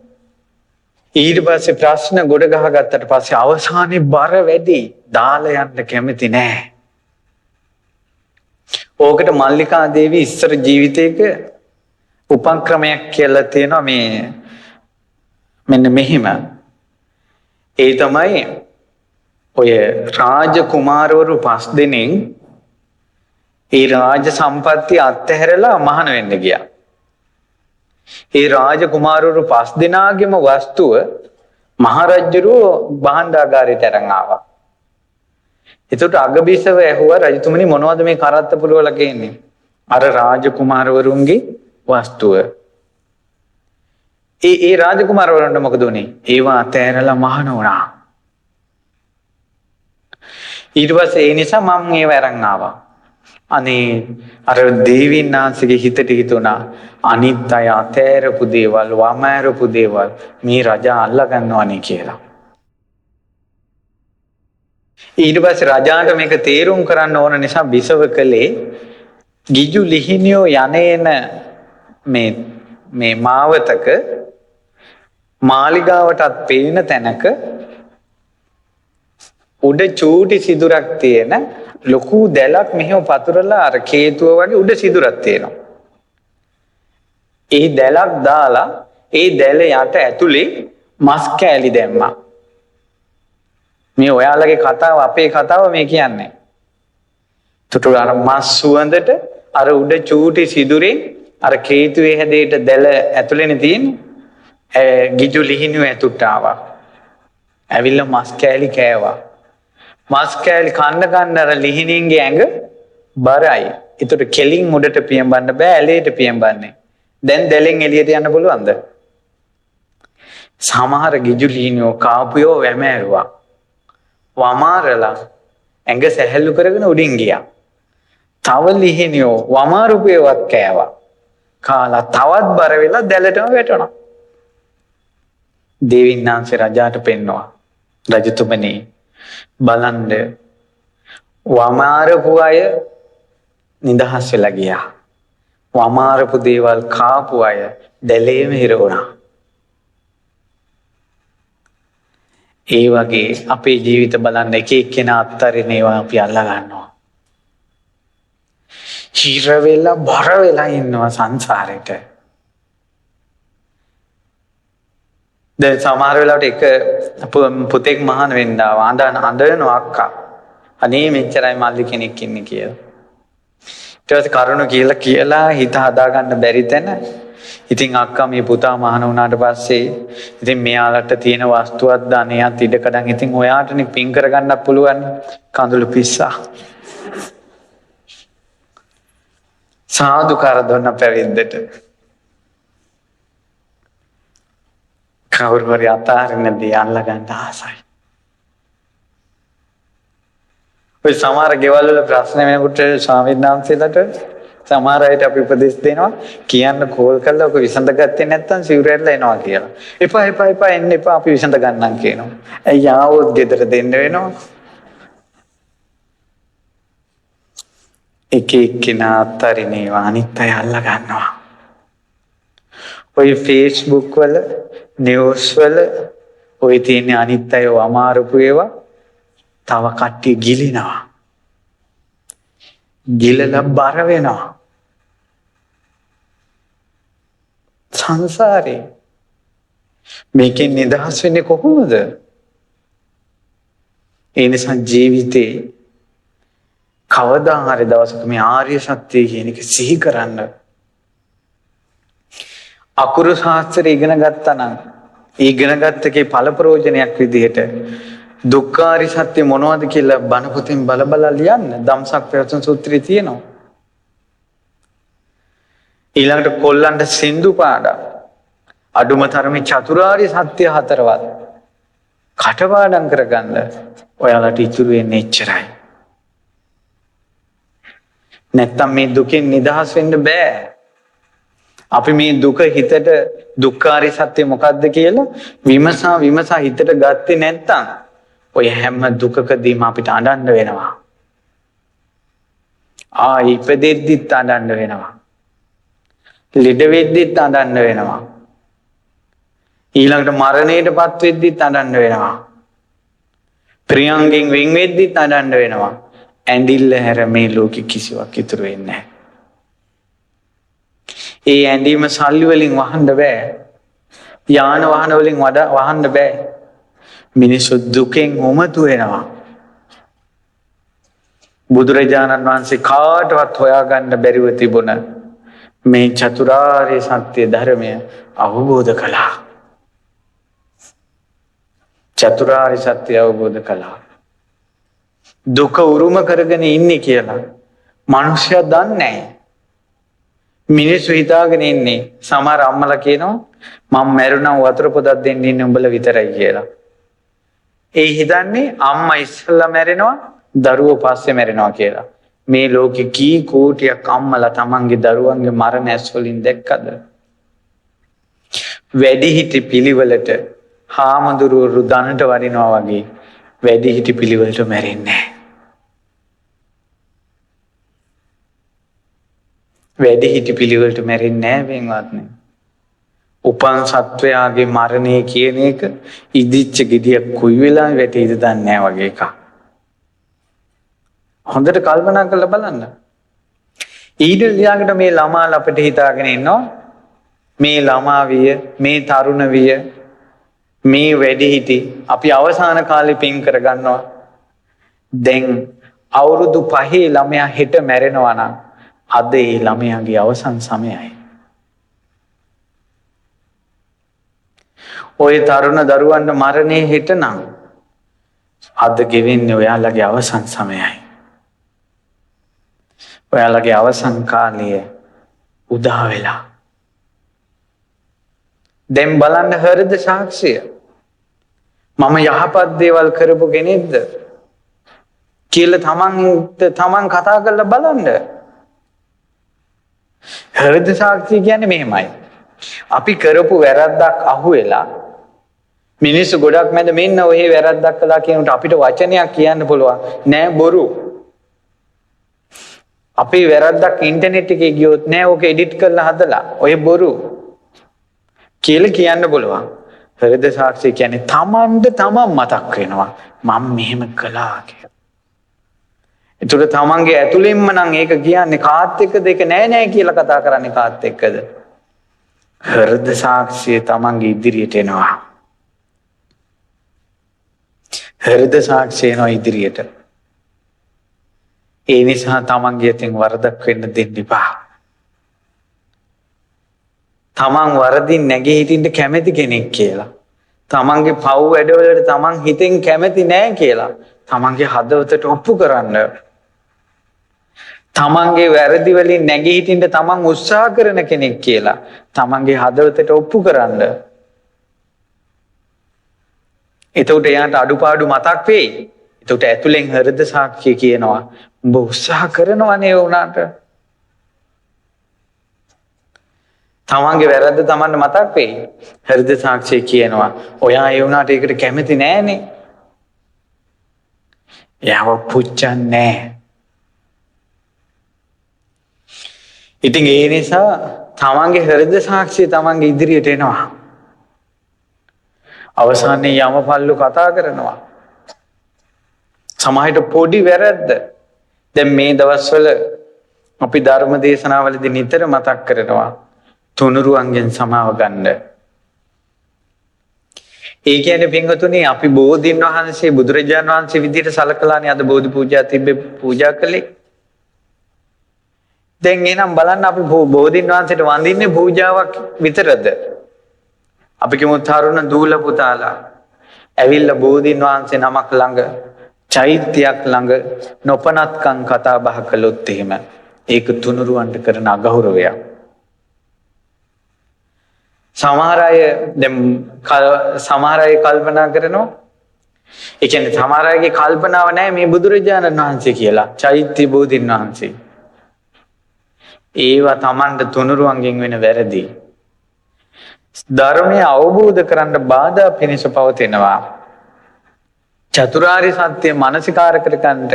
ඊට පස්සේ ප්‍රශ්න ගොඩ ගහගත්තට පස්සේ අවසානයේ බර වැඩි. දාලා යන්න කැමති නෑ. ඕකට මල්ලිකා දේවී ඉස්සර ජීවිතේක උපක්‍රමයක් කියලා තියෙනවා මේ මෙන්න මෙහිම. ඒ තමයි ඔය රාජ කුමාරවරු 5 දෙනෙක් ඒ රාජ සම්පත්තිය අත්හැරලා මහාන වෙන්න ගියා. ඒ රාජකුමාරවරු 5 දෙනාගේම වස්තුව මහරජුරෝ භාණ්ඩාගාරයට අරන් ආවා. එතකොට අගබිසව ඇහුවා රජතුමනි මොනවද මේ කරත්ත පුරවලා ගේන්නේ? අර රාජකුමාරවරුන්ගේ වස්තුව. ඒ රාජකුමාරවරුන්ට මොකද උනේ? ඒවා අතෑරලා මහාන වුණා. ඊට පස්සේ ඒ නිසා මම ඒව අරන් ආවා. අනේ අර දේවීන් වහන්සේගේ හිතට හිතුණා අනිත් අය අතෑරපු දේවල් වමෑරපු දේවල් මේ රජා අල්ලා ගන්නවනේ කියලා. ඊට පස්සේ රජාට මේක තේරුම් කරන්න ඕන නිසා බිසව කළේ ගිජු ලිහිණියෝ යන්නේන මේ මාවතක මාලිගාවටත් පේන තැනක උඩ චූටි සිදුරක් තියෙන ලොකු දැලක් මෙහෙම පතුරලා අර කේතුව වගේ උඩ සිදුරක් තියෙනවා. ඒ දැලක් දාලා ඒ දැල යට ඇතුලේ මස් කෑලි දැම්මා. මේ ඔයාලගේ කතාව අපේ කතාව මේ කියන්නේ. තුටු අර මස් සුවඳට අර උඩ චූටි සිදුරේ අර කේතුවේ හැදේට දැල ඇතුලේනේ තියෙන්නේ. ගිජු ලිහිණියෝ ඇතුට ආවා. ඇවිල්ලා මස් කෑලි කෑවා. මස් කෑලි කන්න අර ලිහිණින්ගේ ඇඟ බරයි. ඒතට කෙලින් උඩට පියඹන්න බෑ ඇලේට පියඹන්නේ. දැන් දැලෙන් එළියට යන්න පුළුවන්ද? සමහර ගිජු ලිහිණියෝ කාපුයෝ වැමෑරුවා. වමාරලා ඇඟ සැහැල්ලු කරගෙන උඩින් ගියා. තව ලිහිණියෝ වමාරුපේවත් කෑවා. කාලා තවත් බර වෙලා දැලටම වැටුණා. දේවීන් වහන්සේ රජාට පෙන්නවා. රජතුමනි බලන්න වමාරපු අය නිදහස් වෙලා ගියා. වමාරපු දේවල් කාපු අය දැලේම හිර වුණා. ඒ වගේ අපේ ජීවිත බලන්න එක එක්කෙනා අත්තරින් ඒවා අපි අල්ලා ගන්නවා. හිර වෙලා බර වෙලා ඉන්නවා සංසාරෙට. දැන් සමහර වෙලාවට එක පුතෙක් මහාන වෙන්න ආවා. අඬනවා අක්කා. අනේ මෙච්චරයි මල්ලි කෙනෙක් ඉන්නේ කියලා. ඊට පස්සේ කරුණ කියලා හිත හදාගන්න බැරි තැන ඉතින් අක්කා මේ පුතා මහාන වුණාට පස්සේ ඉතින් මෙයාලට තියෙන වස්තුවක් ධනයක් ඉඩකඩම් ඉතින් ඔයාටනේ පින් කරගන්නත් පුළුවන්. කඳුළු පිස්සා සාදුකාර දුන්න පැවිද්දට කවුරු හරි අතාරින්න දේ අල්ලා ගන්න ආසයි. ඔය සමහර ගෙවල් වල ප්‍රශ්න වෙනකොට ස්වාමීන් වහන්සේලාට සමහර අයට අපි උපදෙස් දෙනවා කියන්න කෝල් කරලා ඔක විසඳගත්තේ නැත්නම් සිවුරැල්ලා එනවා කියලා. එපා එන්න එපා අපි විසඳ ගන්නම් කියනවා. ඇයි ආවොත් ගෙදර දෙන්න වෙනවා. එක එක්කිනා අත්තරිනේ අනිත් අය අල්ලා ගන්නවා. ඔය Facebook වල නිවුස් වල ඔය තියෙන අනිත් අය අමාරුපු ඒවා තව කට්ටිය ගිලිනවා. ගිලලා බර වෙනවා. සංසාරේ මේකෙන් නිදහස් වෙන්නේ කොහොමද? ඒ නිසා ජීවිතේ කවදා හරි දවසක මේ ආර්ය සත්‍ය කියන එක සිහි කරන්න. අකුරු ශාස්ත්‍රය ඉගෙන ගත්තා නම් ඉගෙන ගත්ත එකේ ඵල ප්‍රයෝජනයක් විදිහට දුක්ඛාරි සත්‍ය මොනවද කියලා බණ පොතෙන් බල ලියන්න. ධම්සක් ප්‍රවචන සූත්‍රයේ තියෙනවා. ඊළඟට කොල්ලන්ට සින්දු පාඩම් අඩුම තරමේ චතුරාර්ය සත්‍ය 4වත් කටපාඩම් කරගන්න ඔයාලට ඉතුරු වෙන්නේ එච්චරයි. නැත්තම් මේ දුකෙන් නිදහස් වෙන්න බෑ. අපි මේ දුක හිතට දුක්ඛාරි සත්‍ය මොකද්ද කියලා විමසා හිතට ගත්තේ නැත්තම් ඔය හැම දුකකදීම අපිට අඬන්න වෙනවා. ඉපදෙද්දිත් අඬන්න වෙනවා. ලෙඩ වෙද්දිත් අඬන්න වෙනවා. ඊළඟට මරණයටපත් වෙද්දිත් අඬන්න වෙනවා. ප්‍රියංගෙන් වෙන් වෙද්දිත් අඬන්න වෙනවා. ඇඬිල්ල හැර මේ ලෝකෙ කිසිවක් ඉතුරු වෙන්නේ නැහැ. ඒ ඇඬීම සල්ලි වලින් වහන්න බෑ. යාන වාහන වලින් වහන්න බෑ. මිනිස්සු දුකෙන් උමතු වෙනවා. බුදුරජාණන් වහන්සේ කාටවත් හොයාගන්න බැරිව තිබුණ මේ චතුරාර්ය සත්‍ය ධර්මය අවබෝධ කළා. චතුරාර්ය සත්‍ය අවබෝධ කළා. දුක උරුම කරගෙන ඉන්නේ කියලා මිනිස්සයා දන්නේ නැහැ. මිනිස්සු හිතාගෙන ඉන්නේ සමහර අම්මලා කියනවා මම මැරුණා වතුර පොදක් දෙන්න ඉන්නේ උඹලා විතරයි කියලා. ඒ හිතන්නේ අම්මා ඉස්සෙල්ලා මැරෙනවා දරුවෝ පස්සේ මැරෙනවා කියලා. මේ ලෝකේ කී කෝටියක් අම්මලා තමන්ගේ දරුවන්ගේ මරණ ඇස් වලින් දැක්කද? වැඩිහිටි පිළිවෙලට හාමුදුරුවෝ දනට වඩිනවා වගේ වැඩිහිටි පිළිවෙලට මැරෙන්නේ නැහැ. වැඩිහිටි පිළිවෙලට මැරෙන්නේ නැහැ වෙනවත්නේ. උපන් සත්වයාගේ මරණය කියන එක ඉදිච්ච ගෙඩියක් කුයි වෙලා වැටෙයිද දන්නේ නැහැ වගේ එකක්. හොඳට කල්පනා කරලා බලන්න. ඊට ලියාගෙන මේ ළමා අපිට හිතාගෙන ඉන්නවා මේ ළමා විය, මේ තරුණ විය, මේ වැඩිහිටි අපි අවසාන කාලේ පින් කරගන්නවා. දැන් අවුරුදු 5 ළමයා හෙට මැරෙනවා නම් අද ඒ ළමයාගේ අවසන් සමයයි. ඔය තරුණ දරුවන්ට මරණේ හෙට නම් අද ගෙවෙන්නේ ඔයාලගේ අවසන් සමයයි. ඔයාලගේ අවසන් කාලය උදා වෙලා. දැන් බලන්න හෘද සාක්ෂිය. මම යහපත් දේවල් කරපු කෙනෙක්ද කියලා තමන් කතා කරලා බලන්න. හෘද සාක්ෂිය කියන්නේ මෙහෙමයි. අපි කරපු වැරද්දක් අහුවෙලා මිනිස්සු ගොඩක් මැද මෙන්න ඔය වැරද්දක් කළා කියනකොට අපිට වචනයක් කියන්න පුළුවන් නෑ බොරු. අපි වැරද්දක් ඉන්ටර්නෙට් එකේ ගියොත් නෑ ඕක එඩිට් කරලා හදලා ඔය බොරු කියලා කියන්න පුළුවන්. හෘද සාක්ෂිය කියන්නේ තමන්ට තමන් මතක් වෙනවා මම මෙහෙම කළා කියලා. ඒතර තමන්ගේ ඇතුළෙන්ම නම් ඒක කියන්නේ කාත් එක්කද ඒක නෑ කියලා කතා කරන්නේ කාත් එක්කද? හෘද සාක්ෂිය තමන්ගේ ඉදිරියට එනවා. හෘද සාක්ෂිය එනවා ඉදිරියට. ඒ නිසා තමන්ගේ අතින් වරදක් වෙන්න දෙන්න එපා. තමන් වරදින් නැගී හිටින්න කැමති කෙනෙක් කියලා. තමන්ගේ පව් වැඩවලට තමන් හිතෙන් කැමති නෑ කියලා. තමන්ගේ හදවතට ඔප්පු කරන්න. තමන්ගේ වැරදි වලින් නැගී හිටින්න තමන් උත්සාහ කරන කෙනෙක් කියලා. තමන්ගේ හදවතට ඔප්පු කරන්න. එතකොට එයාට අඩුපාඩු මතක් වෙයි. එතකොට ඇතුලෙන් හෘද සාක්ෂිය කියනවා උඹ උත්සාහ කරනවනේ වුණාට. තමන්ගේ වැරද්ද තමන්ට මතක් වෙයි. හෘද සාක්ෂිය කියනවා ඔයා ඒ වුණාට ඒකට කැමති නෑනේ. එයාව පුච්චන්නේ නෑ. ඉතින් ඒ නිසා තමන්ගේ හෘද සාක්ෂිය තමන්ගේ ඉදිරියට එනවා. අවසානයේ යමපල්ලු කතා කරනවා. සමහරට පොඩි වැරද්ද දැන් මේ දවස්වල අපි ධර්ම දේශනාවලදී නිතර මතක් කරනවා තුනුරුවන්ගෙන් සමාව ගන්න. ඒ කියන්නේ පින්වතුනි අපි බෝධින් වහන්සේ බුදුරජාණන් වහන්සේ විදිහට සලකලානේ අද බෝධි පූජා තිබ්බේ පූජා කළේ. දැන් එනම් බලන්න අපි බෝධින් වහන්සේට වඳින්නේ පූජාවක් විතරද? අපි කිමු තරුණ දූල පුතාලා ඇවිල්ලා බෝධින් වහන්සේ නමක් ළඟ චෛත්‍යයක් ළඟ නොපනත්කම් කතා බහ කළොත් එහෙම ඒක තුනුරුවන්ට කරන අගෞරවයක්. සමහර අය කල්පනා කරනවා ඒ කියන්නේ සමහර අයගේ කල්පනාව නැහැ මේ බුදුරජාණන් වහන්සේ කියලා චෛත්‍ය බෝධින් වහන්සේ. ඒවා Tamanට තුනුරුවන්ගෙන් වෙන වැරදි. ධර්මය අවබෝධ කරන්න බාධා පිණිස පවතිනවා. චතුරාර්ය සත්‍ය මානසිකාර කරගන්නට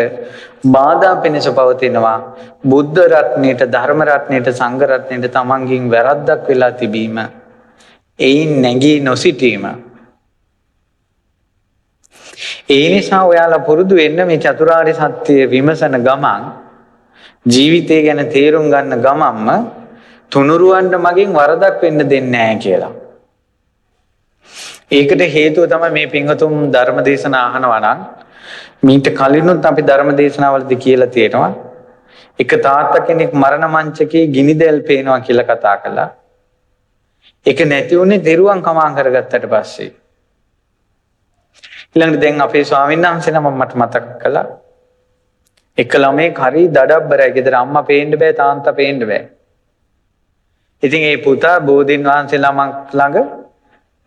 බාධා පිණිස පවතිනවා. බුද්ධ රත්නයට, ධර්ම රත්නයට, සංඝ රත්නයට Tamanගෙන් වැරද්දක් වෙලා තිබීම, එයින් නැගී නොසිටීම. ඒ නිසා ඔයාලා පුරුදු වෙන්න මේ චතුරාර්ය සත්‍ය විමසන ගමන් ජීවිතය ගැන තේරුම් ගන්න ගමන්ම තුනුරුවන්ට මගෙන් වරදක් වෙන්න දෙන්නේ නැහැ කියලා. ඒකට හේතුව තමයි මේ පින්වතුන් ධර්ම දේශනා අහනවා නම් මීට කලිනුත් අපි ධර්ම දේශනාවලදී කියලා තියෙනවා එක තාත්තා කෙනෙක් මරණ මංචකේ ගිනි දැල් පේනවා කියලා කතා කළා. ඒක නැති වුණේ දිරුවන් කමාන් කරගත්තට පස්සේ. ඊළඟට දැන් අපේ ස්වාමීන් වහන්සේ නම මට මතක් කළා. එක ළමෙක් හරි දඩබ්බරයි. ගෙදර අම්මා පේන්න බෑ, තාත්තා පේන්න බෑ. ඉතින් ඒ පුතා බෝධීන් වහන්සේ ළඟ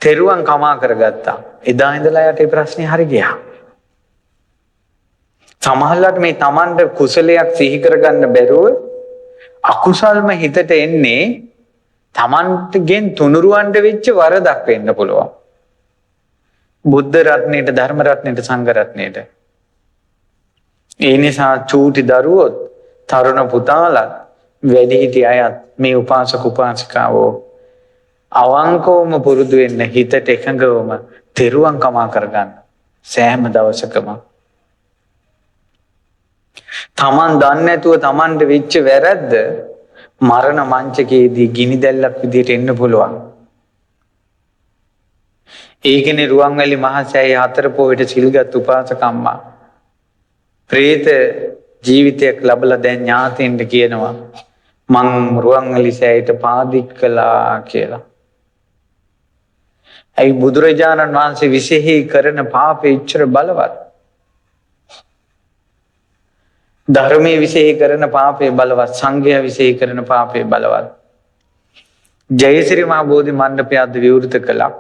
තෙරුවන් කමා කරගත්තා. එදා ඉඳලා යට ඒ ප්‍රශ්නේ හරි ගියා. සමහරවිට මේ Tamanda කුසලයක් සිහි කරගන්න බැරුව අකුසල්ම හිතට එන්නේ Tamanටගෙන් තුනුරුවන්ට වෙච්ච වරදක් වෙන්න පුළුවන්. බුද්ධ රත්නයේට, ධර්ම රත්නයේට, සංඝ රත්නයේට. ඒ නිසා චූටි දරුවොත්, තරුණ පුතාලත්, වැඩිහිටි අයත් මේ උපාසක උපාසිකාවෝ අවංකවම පුරුදු වෙන්න, හිතට එකඟවම තෙරුවන් කමා කරගන්න සෑම දවසකම. තමන් දන්නේ නැතුව තමන්ට වෙච්ච වැරද්ද මරණ මංචකයේදී ගිනි දැල්ලක් විදියට එන්න පුළුවන්. ඒකනේ රුවන්වැලි මහසෑය 4 පොයට සිල්ගත් උපාසකම්මා ප්‍රේත ජීවිතයක් ලැබලා දැන් ඥාතීන්ට කියනවා මං රුවන්වැලි සෑයට පාදික් කළා කියලා. ඇයි බුදුරජාණන් වහන්සේ විශේෂී කරන පාපේ ඉච්ඡර බලවත්? ධර්මයේ විශේෂී කරන පාපේ බලවත්, සංඝයා විශේෂී කරන පාපේ බලවත්. ජයසිරි මහ බෝධි මණ්ඩපයත් විවෘත කළා.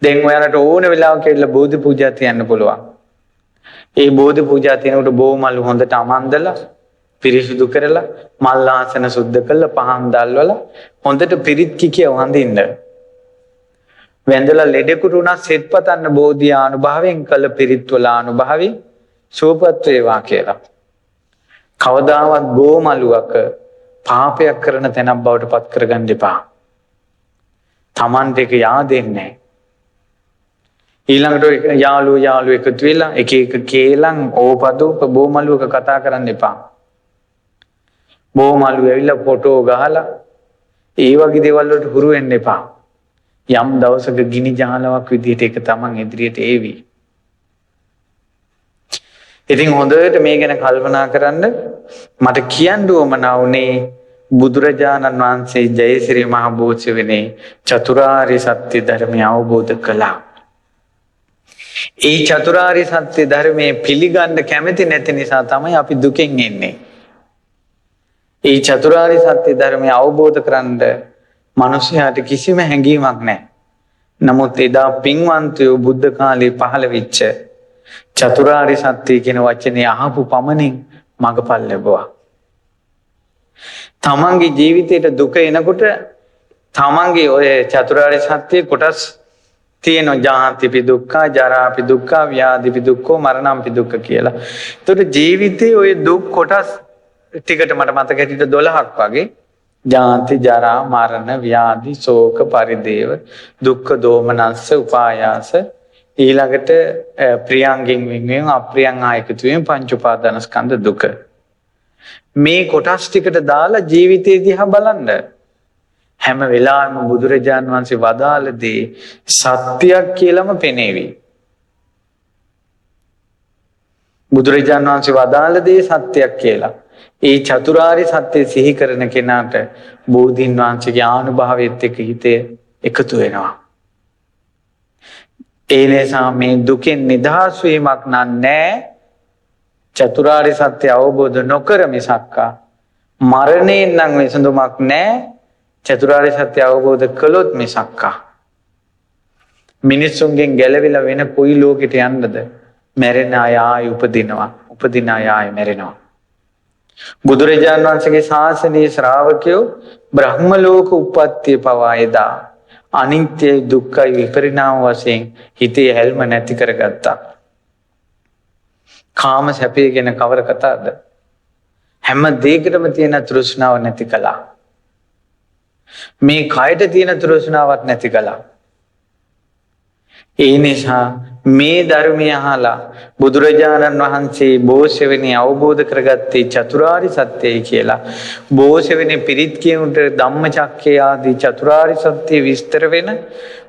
දැන් ඔයාලට ඕන වෙලාවක කියලා බෝධි පූජා තියන්න පුළුවන්. ඒ බෝධි පූජා තියනකොට බෝමල් හොඳට අමන්දලා පිරිසිදු කරලා මල් ආසන සුද්ධ කරලා පහන් දැල්වලා හොඳට පිරිත් කිකිය වඳින්න. වැඳලා ලෙඩෙකුට උනා සෙත් පතන්න බෝධි ආනුභාවයෙන් කළ පිරිත් වල ආනුභාවයෙන් සුවපත් වේවා කියලා. කවදාවත් බෝමලුවක පාපයක් කරන තැනක් බවට පත් කරගන්න එපා. Tamante එක yaadenne. ඊළඟට යාළුවෝ එකතු වෙලා එක එක කේලම් ඕපදූප බෝමලුවක කතා කරන්න එපා. බෝමලුව ඇවිල්ලා ෆොටෝ ගහලා ඒ වගේ දේවල් වලට හුරු වෙන්න එපා. යම් දවසක ගිනි ජාලාවක් විදිහට ඒක තමන් ඉදිරියට ඒවි. ඉතින් හොඳට මේ ගැන කල්පනා කරන්න. මට කියන්න උවමනා වුණේ බුදුරජාණන් වහන්සේ ජයසිරි මහ බෝසෙවනේ චතුරාර්ය සත්‍ය ධර්මය අවබෝධ කළා. ඒ චතුරාර්ය සත්‍ය ධර්මයේ පිළිගන්න කැමති නැති නිසා තමයි අපි දුකෙන් එන්නේ. ඒ චතුරාර්ය සත්‍ය ධර්මය අවබෝධ කරගන්න මිනිසයාට කිසිම හැඟීමක් නැහැ. නමුත් එදා පින්වන්තයෝ බුද්ධ කාලේ පහළ වෙච්ච චතුරාර්ය සත්‍ය කියන වචනේ අහපු පමණින් මඟපල් ලැබුවා. තමන්ගේ ජීවිතේට දුක එනකොට තමන්ගේ ඔය චතුරාර්ය සත්‍ය කොටස් තියෙනවා. ජාතිපි දුක්ඛ, ජරාපි දුක්ඛ, ව්‍යාධිපි දුක්ඛ, මරණම්පි දුක්ඛ කියලා. ඒතකොට ජීවිතේ ඔය දුක් කොටස් ටිකට මට මතක හිටිට 12ක් වගේ. ජාති, ජරා, මරණ, ව්‍යාධි, ශෝක, පරිදේව, දුක්ඛ, දෝමනස්ස, උපායාස, ඊළඟට ප්‍රියංගෙන් වෙන්වීම, අප්‍රියං ආයකතු වීම, පංච උපාදානස්කන්ධ දුක. මේ කොටස් ටිකට දාලා ජීවිතය දිහා බලන්න. හැම වෙලාවෙම බුදුරජාන් වහන්සේ වදාළ දේ සත්‍යයක් කියලාම පෙනේවි. බුදුරජාන් වහන්සේ වදාළ දේ සත්‍යයක් කියලා. ඒ චතුරාර්ය සත්‍ය සිහි කරන කෙනාට බෝධීන් වහන්සේගේ ආනුභාවයත් එක්ක හිතේ එකතු වෙනවා. ඒ නිසා මේ දුකෙන් නිදහස් වීමක් නැහැ. චතුරාර්ය සත්‍ය අවබෝධ නොකර මිසක්කා මරණයෙන් නම් විසඳුමක් නැහැ. චතුරාර්ය සත්‍ය අවබෝධ කළොත් මිසක්කා මිනිසුන්ගෙන් ගැලවිලා වෙන කොයි ලෝකෙට යන්නද? මැරෙන අය ආයි උපදිනවා, උපදින අය ආයි මැරෙනවා. බුදුරජාණන් වහන්සේගේ ශාසනීය ශ්‍රාවකයෝ බ්‍රහ්ම ලෝක උප්පත්තිය පවා එදා අනිත්‍යයි දුක්ඛයි විපරිණාම වශයෙන් හිතේ හැල්ම නැති කරගත්තා. කාම සැපේ ගැන කවර කතාවද? හැම දෙයකටම තියෙන තෘෂ්ණාව නැති කළා. මේ කයට තියෙන තෘෂ්ණාවක් නැති කළා. ඒ නිසා මේ ධර්මය අහලා බුදුරජාණන් වහන්සේ බෝසෙවෙනි අවබෝධ කරගත්තේ චතුරාර්ය සත්‍යයි කියලා. බෝසෙවෙනි පිරිත් කියුන්ට ධම්මචක්කය ආදී චතුරාර්ය සත්‍ය විස්තර වෙන,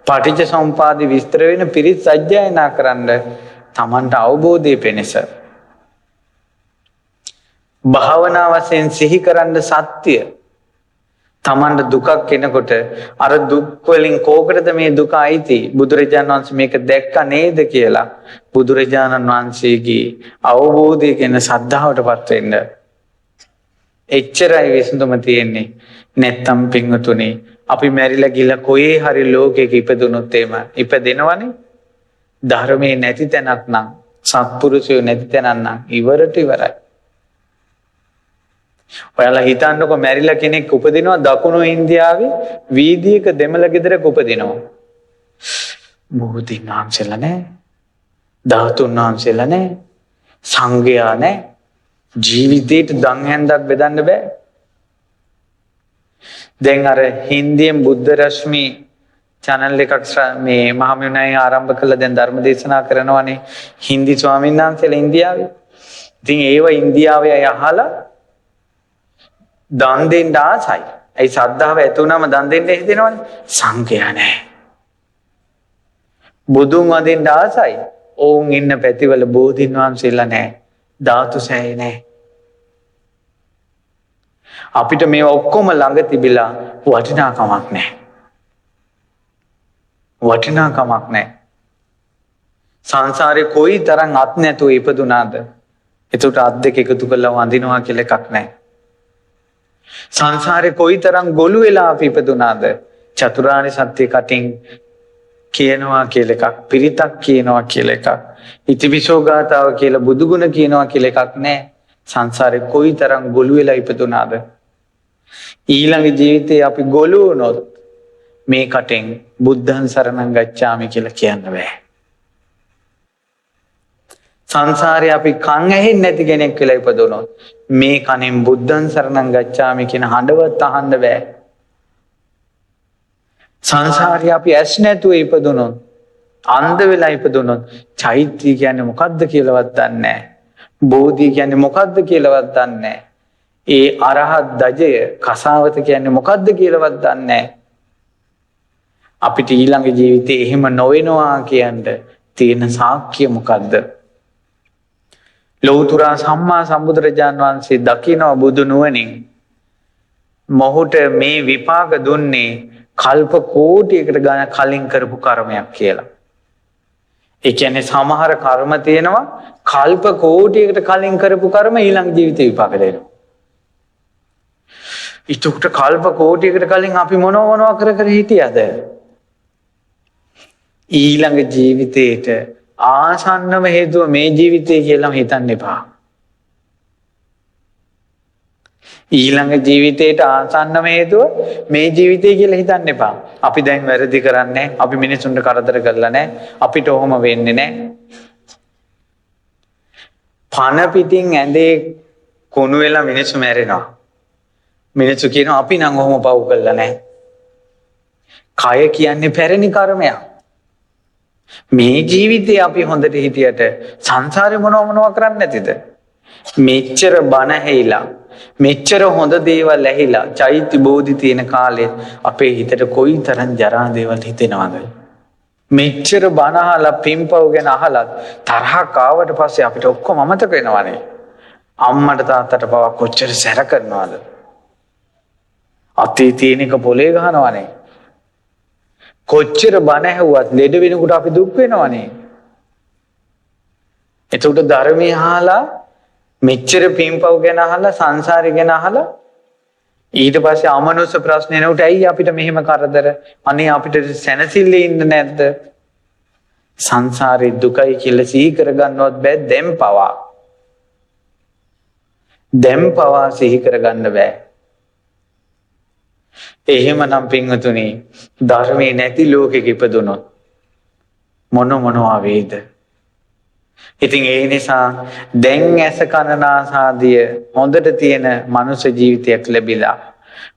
පටිච්ච සමුපාද විස්තර වෙන පිරිත් සජ්ජායනා කරන්න තමන්ට අවබෝධය පිණිස. භාවනා වශයෙන් සිහි කරන්න සත්‍ය. තමන්ට දුකක් එනකොට අර දුක් වලින් කෝකටද මේ දුක අයිති? බුදුරජාණන් වහන්සේ මේක දැක්ක නේද කියලා බුදුරජාණන් වහන්සේගේ අවබෝධය ගැන සද්ධාවටපත් වෙන්න. එච්චරයි විසඳුම තියෙන්නේ. නැත්තම් පින්වතුනි අපි මැරිලා ගිහලා කොහේ හරි ලෝකෙක ඉපදුනොත් එම ඉපදෙනවනේ. ධර්මයේ නැති තැනක් නම් සත්පුරුෂයෝ නැති තැනක් නම් ඉවරට ඉවරයි. ඔයාලා හිතන්නකො මැරිලා කෙනෙක් උපදිනවා දකුණු ඉන්දියාවේ වීදියේක දෙමළ ගෙදරක උපදිනවා. බෝධීන් වහන්සේලා නැහැ. ධාතුන් වහන්සේලා නැහැ. සංඝයා නැහැ. ජීවිතේට දන් හැන්දක් බෙදන්න බෑ. දැන් අර හින්දියෙන් බුද්ධ රශ්මි channel එකක් මේ මහමෙවුනායි ආරම්භ කළා දැන් ධර්ම දේශනා කරනවානේ හින්දි ස්වාමීන් වහන්සේලා ඉන්දියාවේ. ඉතින් ඒව ඉන්දියාවේ අය අහලා දන් දෙන්න ආසයි. ඒ ශ්‍රද්ධාව ඇති වුණාම දන් දෙන්න හිතෙනවනේ. සංඝයා නැහැ. බුදුන් වදින්න ආසයි. ඕන් ඉන්න පැතිවල බෝධින් වහන්සේලා නැහැ. ධාතු සෑය නැහැ. අපිට මේ ඔක්කොම ළඟ තිබිලා වටිනාකමක් නැහැ. වටිනාකමක් නැහැ. සංසාරේ කොයි තරම් අත් නැතුව ඉපදුනාද? ඒකට අත් දෙක එකතු කරලා වඳිනවා කියලා එකක් නැහැ. සංසාරේ කොයිතරම් ගොළු වෙලා අපි ඉපදුනාද? චතුරාර්ය සත්‍ය කටින් කියනවා කියලා එකක්, පිරිතක් කියනවා කියලා එකක්, ඉතිවිසෝ ගාතාව කියලා බුදුගුණ කියනවා කියලා එකක් නැහැ. සංසාරේ කොයිතරම් ගොළු වෙලා ඉපදුනාද? ඊළඟ ජීවිතේ අපි ගොළු වුණොත් මේ කටෙන් බුද්ධං සරණං ගච්ඡාමි කියලා කියන්න බෑ. සංසාරේ අපි කන් ඇහෙන්නේ නැති කෙනෙක් කියලා ඉපදුනොත් මේ කනෙන් බුද්ධං සරණං ගච්ඡාමි කියන හඬවත් අහන්න බෑ. සංසාරේ අපි ඇස් නැතුව ඉපදුනොත් අන්ධ වෙලා ඉපදුනොත් චෛත්‍ය කියන්නේ මොකද්ද කියලාවත් දන්නේ නැහැ. බෝධි කියන්නේ මොකද්ද කියලාවත් දන්නේ නැහැ. ඒ අරහත් දජය කසාවත කියන්නේ මොකද්ද කියලාවත් දන්නේ නැහැ. අපිට ඊළඟ ජීවිතේ එහෙම නොවෙනවා කියන්න තියෙන සාක්ෂිය මොකද්ද? ලෞතර සම්මා සම්බුදුරජාන් වහන්සේ දකින්න බුදු නුවණින් මොහුට මේ විපාක දුන්නේ කල්ප කෝටියකට ගණන් කලින් කරපු කර්මයක් කියලා. ඒ කියන්නේ සමහර කර්ම තියෙනවා කල්ප කෝටියකට කලින් කරපු කර්ම ඊළඟ ජීවිතේ විපාක දෙනවා. ඊටුකට කල්ප කෝටියකට කලින් අපි මොනව කර හිටියද? ඊළඟ ජීවිතේට ආසන්නම හේතුව මේ ජීවිතය කියලා හිතන්න එපා. ඊළඟ ජීවිතේට ආසන්නම හේතුව මේ ජීවිතය කියලා හිතන්න එපා. අපි දැන් වැරදි කරන්නේ, අපි මිනිසුන්ට කරදර කරලා නැහැ, අපිට ඔහොම වෙන්නේ නැහැ. පණ පිටින් ඇඳේ කුණු වෙලා මිනිස්සු මැරෙනවා. මිනිස්සු කියනවා අපි නම් ඔහොම පව් කළා නැහැ. කය කියන්නේ පැරණි කර්මයක්. මේ ජීවිතේ අපි හොඳට හිටියට සංසාරේ මොනව කරන්නේ නැතිද? මෙච්චර බණ ඇහිලා මෙච්චර හොඳ දේවල් ඇහිලා චෛත්‍ය බෝධි තියෙන කාලේ අපේ හිතට කොයිතරම් ජරා දේවල් හිතෙනවද? මෙච්චර බණ අහලා පින්පව් ගැන අහලා තරහක් ආවට පස්සේ අපිට ඔක්කොම අමතක වෙනවනේ. අම්මට තාත්තට පවා කොච්චර සැර කරනවද? අතේ තියෙන එක පොලේ ගහනවනේ. කොච්චර බණ ඇහුවත් ලෙඩ වෙනකොට අපි දුක් වෙනවනේ. එතකොට ධර්මය අහලා මෙච්චර පින්පව් ගැන අහලා සංසාරේ ගැන අහලා ඊට පස්සේ අමනුෂ්‍ය ප්‍රශ්න එනකොට ඇයි අපිට මෙහෙම කරදර? අනේ අපිට සැනසෙල්ලේ ඉන්න නැද්ද? සංසාරේ දුකයි කියලා සිහි කරගන්නවත් බෑ දැන් පවා සිහි කරගන්න බෑ. එහෙමනම් පින්වතුනි ධර්මයේ නැති ලෝකෙක ඉපදුනොත් මොනවා වේද? ඉතින් ඒ නිසා දැන් ඇස කන නාසාදිය හොඳට තියෙන මනුෂ්‍ය ජීවිතයක් ලැබිලා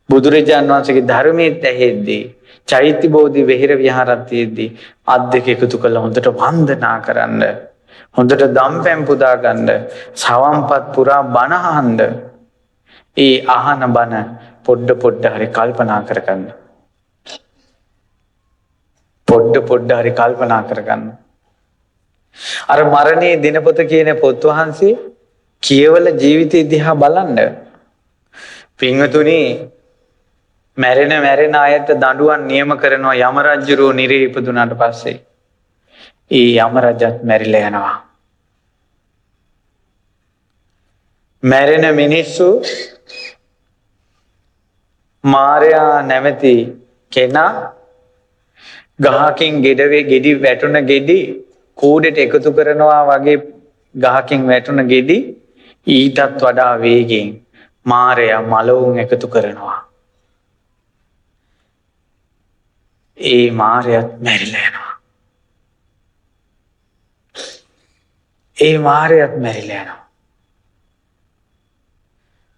බුදුරජාන් වහන්සේගේ ධර්මයේ ඇහෙද්දී චෛත්‍ය බෝධි විහෙර විහාරයේදී අත් දෙක එකතු කරලා හොඳට වන්දනා කරන්න, හොඳට දම්පැන් පුදා ගන්න, සවම්පත් පුරා බණ අහන්න. ඒ අහන බණ පොඩ්ඩ හරි කල්පනා කරගන්න. පොඩ්ඩ හරි කල්පනා කරගන්න. අර මරණයේ දිනපොත කියන පොත් වහන්සේ කියවල ජීවිතය දිහා බලන්න. පින්වතුනි, මැරෙන අයට දඬුවම් නියම කරනවා යම රජුරෝ නිරේ ඉපදුනාට පස්සේ. ඒ යම රජත් මැරිලා යනවා. මැරෙන මිනිස්සු මාරයා නැමැති කෙනා ගහකින් ගෙඩි වැටුණ ගෙඩි කූඩෙට එකතු කරනවා වගේ ගහකින් වැටුණ ගෙඩි ඊටත් වඩා වේගෙන් මාරයා මලවුන් එකතු කරනවා. ඒ මාරයත් මැරිලා යනවා. ඒ මාරයත් මැරිලා යනවා.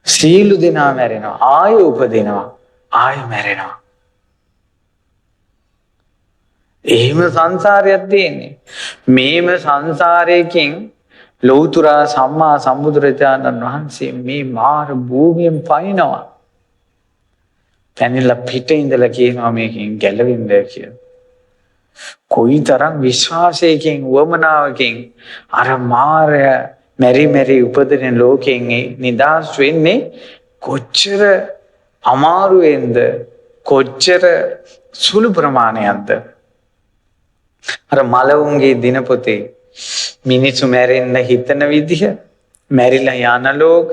සීලු දෙනා මැරෙනවා. ආය උපදිනවා. ආය මැරෙනවා. එහෙම සංසාරයක් තියෙන්නේ. මේම සංසාරයකින් ලෞතුරා සම්මා සම්බුදුරජාණන් වහන්සේ මේ මාර භූමියෙන් පනිනවා. පැනිලා පිට ඉඳලා කියනවා මේකෙන් ගැලවෙන්න කියලා. කොයිතරම් විශ්වාසයකින් වමනාවකින් අර මාරය මෙරි උපදින ලෝකයෙන් නිදහස් වෙන්නේ කොච්චර අමාරුවෙන්ද, කොච්චර සුළු ප්‍රමාණයක්ද. අර මලවුන්ගේ දිනපොතේ මිනිස්සු මැරෙන්න හිතන විදිහ, මැරිලා යන ලෝක,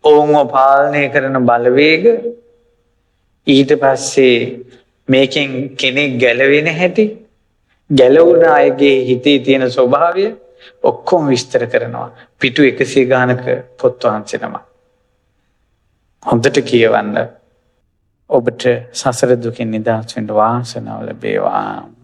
ඔවුන්ව පාලනය කරන බලවේග, ඊට පස්සේ මේකෙන් කෙනෙක් ගැලවෙන හැටි, ගැලවුණ අයගේ හිතේ තියෙන ස්වභාවය ඔක්කොම විස්තර කරනවා. පිටු 100 ගානක පොත් වහන්සේනම. හොඳට කියවන්න. ඔබට සසර දුකින් නිදහස් වෙන්න වාසනාව ලැබේවා.